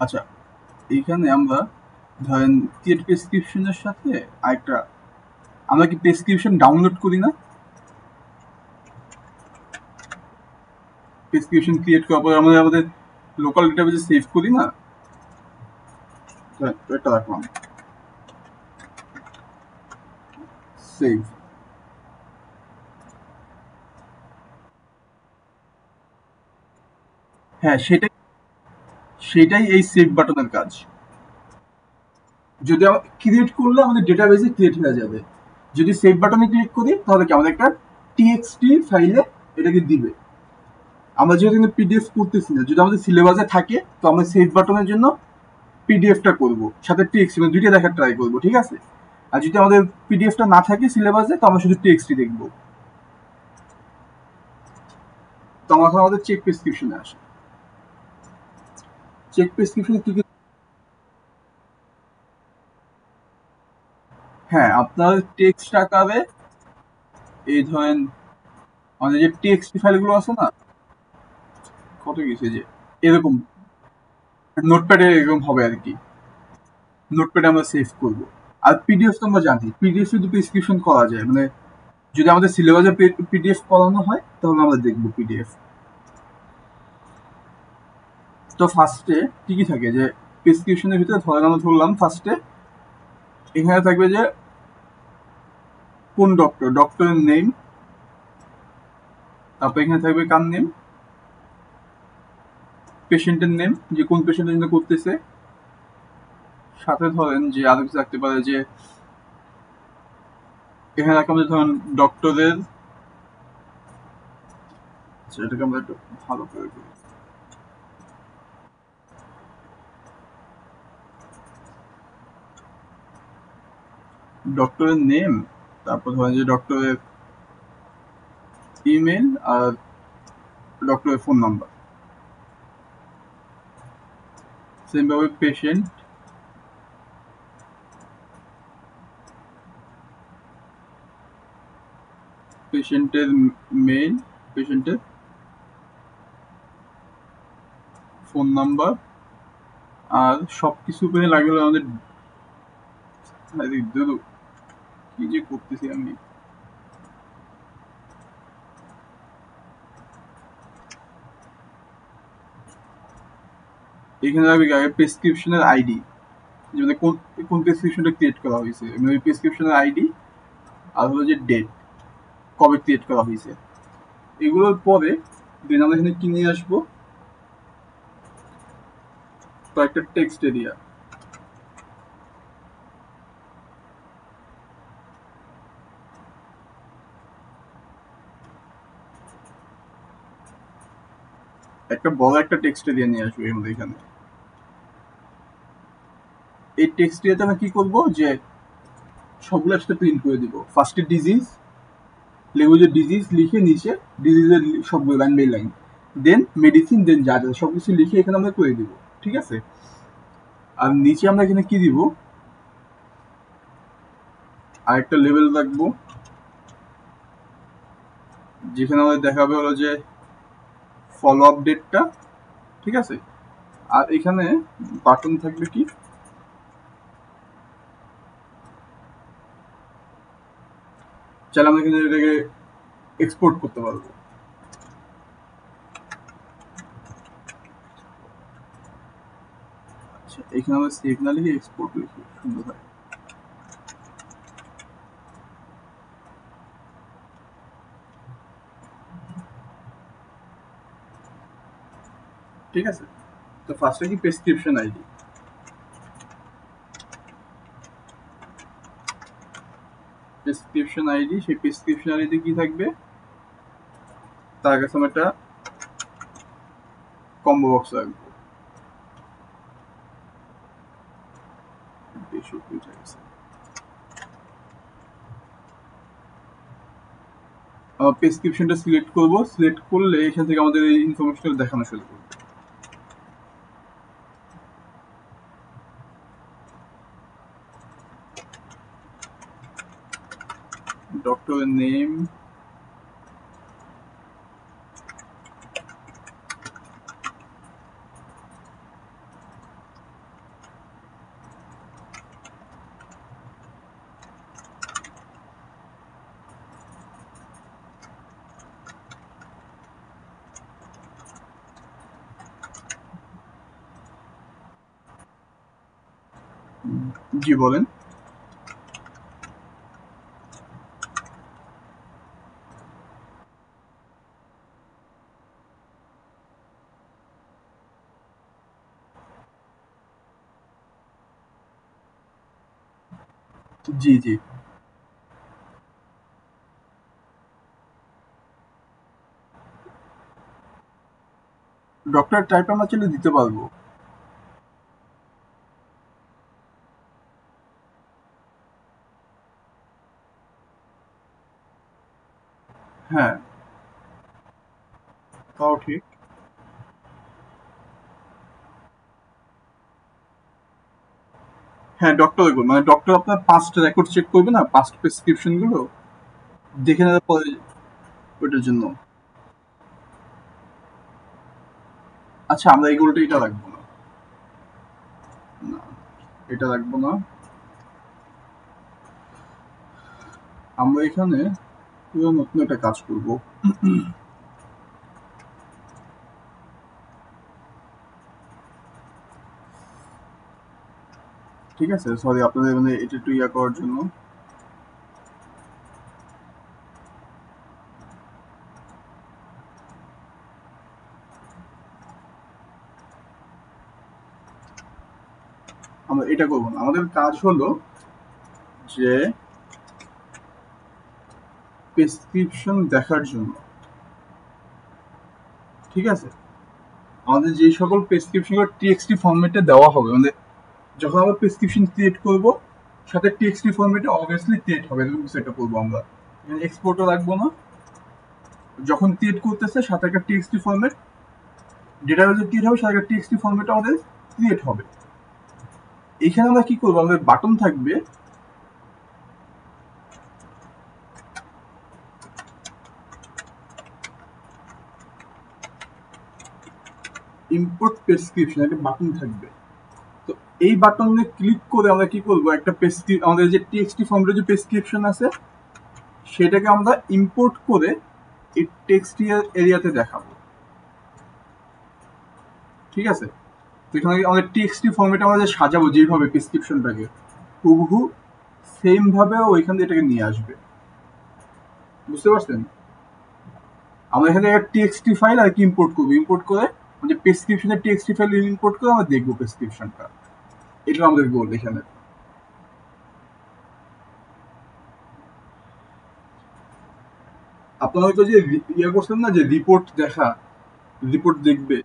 [SPEAKER 1] আচ্ছা, এইখানে আমরা ধরেন ক্রিয়েট প্রেসক্রিপশনের সাথে আরেকটা, আমরা কি প্রেসক্রিপশন ডাউনলোড করি না? প্রেসক্রিপশন ক্রিয়েট করার পর আমরা আমাদের লোকাল ডেটাবেজে সেভ করি না? এটা রাখলাম সেভ। হ্যাঁ, সেটাই এই সেভ বাটনের কাজ। যদি আমরা ক্রিয়েট করলে আমাদের ডেটাবেজে ক্রিয়েট হয়ে যাবে। যদি সেভ বাটনে ক্লিক করি তাহলে কি আমাদের একটা টিএক্সটি ফাইলে এটাকে দিবে। আমরা যেহেতু কিন্তু পিডিএফ করতেছি না, যদি আমাদের সিলেবাসে থাকে তো আমরা সেভ বাটনের জন্য পিডিএফটা করব, সাথে টিএক্সটি, মানে দুইটা দেখার ট্রাই করবো, ঠিক আছে? আর যদি আমাদের পিডিএফটা না থাকে সিলেবাসে তো আমরা শুধু টিএক্সটি দেখবো। তো আমাদের চেক প্রেসক্রিপশনে আসে। চেক প্রেসক্রিপশনে কি কি? হ্যাঁ, আপনার টেক্সট আকারে এই ধরেন আমাদের যে টিএক্সটি ফাইলগুলো আছে না, কত গেছে যে এরকম নোটপ্যাডে এরকম হবে আর কি। নোটপ্যাডে আমরা সেভ করব। আর পিডিএফ তো আমরা জানি, পিডিএফ শুধু প্রেসক্রিপশন করা যায়, মানে যদি আমাদের সিলেবাসে পিডিএফ করানো হয় তাহলে আমরা দেখবো পিডিএফ। তো ফার্স্টে কি কি থাকে যে প্রেসক্রিপশনের ভিতরে ধরলাম ফার্স্টে এখানে থাকবে যে কোন ডক্টর, ডক্টরের নেম, তারপর এখানে থাকবে কার নেম, পেশেন্টের নেম, যে কোন পেশেন্টের জন্য করতেছে, সাথে ধরেন যে আরো কিছু থাকতে পারে যে এখানে রাখলাম যে ধরেন ডক্টরের, এটাকে আমরা একটু ভালো করে করি, ডক্টরের নেম, তারপর ধরেন যে ডক্টরের ইমেল আর ডক্টরের ফোন নাম্বার। সেমভাবে পেশেন্টের মেইল, পেশেন্টের ফোন নাম্বার, আর সবকিছু করে লাগবে আমাদের। কি যে করতেছি আমি, এখানে লাগবে আগে প্রেসক্রিপশনের আইডি, মানে কোন কোন প্রেসক্রিপশনটা ক্রিয়েট করা হয়েছে, মানে ওই প্রেসক্রিপশনের আইডি, আর হলো যে ডেট, কবে ক্রিয়েট করা হয়েছে। এগুলোর পরে দেন আমরা এখানে কি নিয়ে আসবো, কয়েকটা টেক্সট এরিয়া। একটা বড় একটা টেক্সট এরিয়া নিয়ে আসবো আমাদের এখানে। এই টেক্সট এরিয়াতে আমরা কি করবো যে সবগুলো একসাথে প্রিন্ট করে দিব। ফার্স্টে ডিজিজ লিখবো, যে ডিজিজ লিখে নিচে ডিজিজের সবগুলো line by line, then medicine, then যা যা সবকিছু লিখে এখানে আমরা করে দিব, ঠিক আছে? আর নিচে আমরা এখানে কি দিব, আর একটা লেভেল রাখবো যেখানে আমাদের দেখাবে হলো যে ফলো আপ ডেটটা, ঠিক আছে? আর এখানে বাটন থাকবে কি, চাইলে আমরা এখানে এটাকে এক্সপোর্ট করতে পারবো। আচ্ছা, এখানে আমরা সেভ না লিখে এক্সপোর্ট লিখি, সুন্দর হয়। ঠিক আছে, তো ফার্স্টে কি প্রেসক্রিপশন আইডি, সেই প্রেসক্রিপশন আইডিতে কি থাকবে, তার কাছে আমি একটা কম্বো বক্স রাখবো। আমার প্রেসক্রিপশনটা সিলেক্ট করব, সিলেক্ট করলে এখান থেকে আমাদের এই ইনফরমেশনটা দেখানো শুরু করবে। ডক্টরের নেম, জি বলেন। জি জি, ডক্টর টাইপ আমরা চলে দিতে পারবো। হ্যাঁ, তাও ঠিক। হ্যাঁ, ডক্টর দেখুন, মানে ডক্টর আপনার পাস্ট রেকর্ড চেক করবে না, পাস্ট প্রেসক্রিপশন গুলো দেখে নেওয়ার পরে ওইটার জন্য। আচ্ছা, আমরা এগুলোটা এটা রাখবো না, না, এটা রাখবো না। আমরা এখানে পুরো নতুন একটা কাজ করব। ঠিক আছে, সরি আপনাদের মানে এটা একটু ইয়া করার জন্য। আমরা এটা করবো না, আমাদের কাজ হলো যে প্রেসক্রিপশন দেখার জন্য, ঠিক আছে, আমাদের যে সকল প্রেসক্রিপশন টিএক্সটি ফরম্যাটে দেওয়া হবে, মানে যখন আমরা প্রেসক্রিপশন ক্রিয়েট করব সাথে টিএক্সটি ফরম্যাটে অবভিয়াসলি ক্রিয়েট হবে, এরকম কিছু একটা করবো আমরা। এখানে এক্সপোর্টও রাখবো না, যখন ক্রিয়েট করতেছে সাথে একটা টিএক্সটি ফরম্যাট, ডেটাবেজে ক্রিয়েট হবে সাথে একটা টিএক্সটি ফরম্যাটে আমাদের ক্রিয়েট হবে। এখানে আমরা কি করবো, আমাদের বাটন থাকবে, ইম্পোর্ট প্রেসক্রিপশন একটা বাটন থাকবে। তো এই বাটনে ক্লিক করে আমরা কি করবো, একটা আমাদের যে টিএক্সটি ফর্মের যে প্রেসক্রিপশন আছে সেটাকে আমরা ইম্পোর্ট করে এই টেক্সট এরিয়াতে দেখাবো। ঠিক আছে, তো এখানে আমাদের টিএক্সটি ফর্মেটে আমরা যে সাজাবো যেভাবে প্রেসক্রিপশনটাকে, হুবহু সেম ভাবে ওইখান থেকে এটাকে নিয়ে আসবে। বুঝতে পারছেন? আমরা এখানে একটা টিএক্সটি ফাইল আর কি ইম্পোর্ট করবো, ইম্পোর্ট করে আমাদের প্রেসক্রিপশনের টিএক্সটি ফাইল ইম্পোর্ট করে আমরা দেখবো প্রেসক্রিপশনটা। এটা আমাদের গোল এখানে। আপনারা হয়তো যে ইয়ে করছেন না যে রিপোর্ট দেখা, রিপোর্ট দেখবে,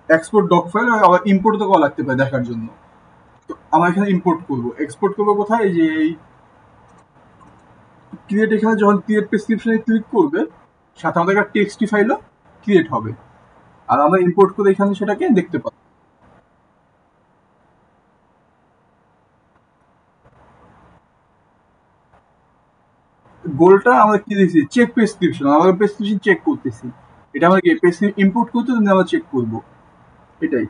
[SPEAKER 1] এক্সপোর্ট ডক ফাইল আবার ইম্পোর্ট তো করা লাগতে পারে দেখার জন্য। তো আমরা এখানে ইম্পোর্ট করবো, এক্সপোর্ট করবো কোথায়, এই যে এই ক্রিয়েট, এখানে যখন ক্রিয়েট প্রেসক্রিপশনে ক্লিক করবে সাথে আমাদের একটা টেক্সটি ফাইলও ক্রিয়েট হবে, আর আমরা ইম্পোর্ট করে এখানে সেটাকে দেখতে পাবো। গোলটা আমরা কি দিয়েছি, চেক প্রেসক্রিপশন, আমরা প্রেসক্রিপশন চেক করতেছি, এটা আমরা কি প্রেসক্রিপশন ইম্পোর্ট করতে আমরা চেক করবো, এটাই,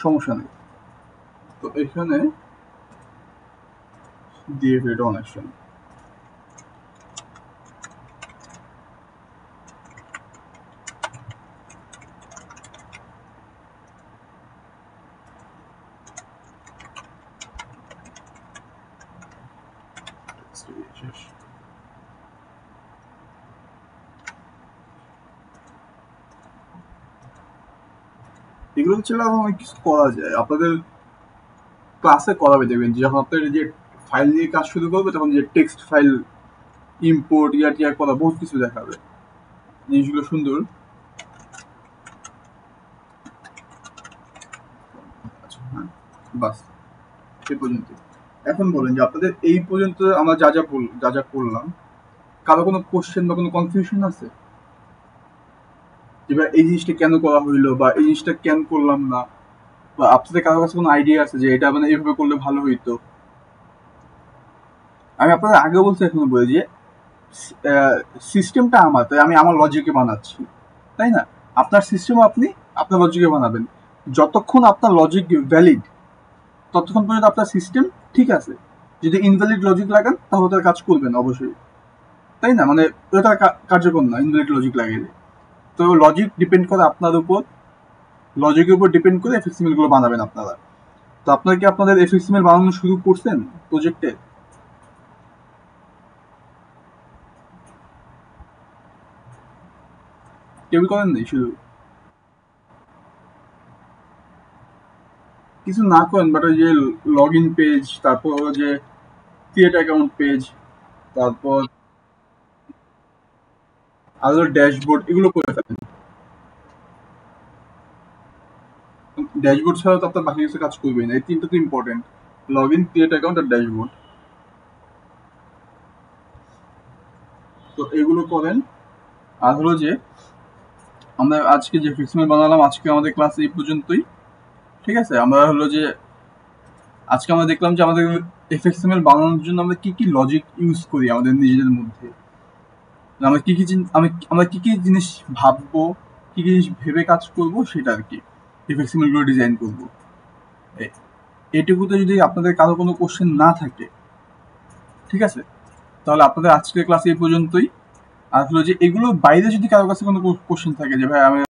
[SPEAKER 1] সমস্যা নেই। তো এখানে দিয়ে এটা অনেক সময় শেষ। এগুলো ছাড়া অনেক কিছু করা যায়, আপনাদের ক্লাসে করাবে। দেখবেন যখন আপনার যে ফাইল নিয়ে কাজ শুরু করবে তখন যে টেক্সট ফাইল ইম্পোর্ট টিয়ার করা বহুত কিছু দেখাবে, জিনিসগুলো সুন্দর। আচ্ছা হ্যাঁ, বাস এই পর্যন্ত। এখন বলেন যে আপনাদের এই পর্যন্ত আমরা যা যা করলাম, কারো কোনো কোশ্চেন বা কোনো কনফিউশন আছে যে এই জিনিসটা কেন করা হইলো বা এই জিনিসটা কেন করলাম না, বা আপনাদের কারো কাছে কোনো আইডিয়া আছে যে এটা মানে এইভাবে করলে ভালো হইতো? আমি আপনাদের আগে বলছি, এখনো বলি যে সিস্টেমটা আমার, তাই আমি আমার লজিকে বানাচ্ছি, তাই না? আপনার সিস্টেমও আপনি আপনার লজিকে বানাবেন। যতক্ষণ আপনার লজিক ভ্যালিড ততক্ষণ পর্যন্ত আপনার সিস্টেম ঠিক আছে। যদি ইনভ্যালিড লজিক লাগান তাহলে তার কাজ করবেন অবশ্যই, তাই না? মানে ওটা কার্যকর না ইনভ্যালিড লজিক লাগাইলে। তো লজিক ডিপেন্ড করে আপনার উপর, লজিকের উপর ডিপেন্ড করে এফএক্সএমএল গুলো বানাবেন আপনারা। তো আপনারা কি আপনাদের এফএক্সএমএল বানানো শুরু করছেন প্রজেক্টে? কেউ করেন নাই? শুধু কিছু না করেন, বাট ওই যে লগ ইন পেজ, তারপর যে ক্রিয়েট অ্যাকাউন্ট পেজ, তারপর আরো ড্যাশবোর্ড, এগুলো করে ফেলেন। ড্যাশবোর্ড ছাড়া তো আপনার বাকি কিছু কাজ করবেই না, এই তিনটা তো important: log in, create account আর ড্যাশবোর্ড। তো এগুলো করেন। আর হলো যে আমরা আজকে যে ফিক্সমেল বানালাম, আজকে আমাদের ক্লাস এই পর্যন্তই, ঠিক আছে? আমরা হলো যে আজকে আমরা দেখলাম যে আমাদের এফএক্সএমএল বানানোর জন্য আমরা কি কি লজিক ইউজ করি আমাদের নিজেদের মধ্যে, আমরা কি কি আমরা কি কি জিনিস ভাববো, কি কি জিনিস ভেবে কাজ করব, সেটা আর কি এফএক্সএমএল গুলো ডিজাইন করবো। এটুকুতে যদি আপনাদের কারো কোনো কোশ্চেন না থাকে, ঠিক আছে, তাহলে আপনাদের আজকের ক্লাস এই পর্যন্তই। আর হলো যে এগুলোর বাইরে যদি কারো কাছে কোনো কোশ্চেন থাকে যে ভাই আমি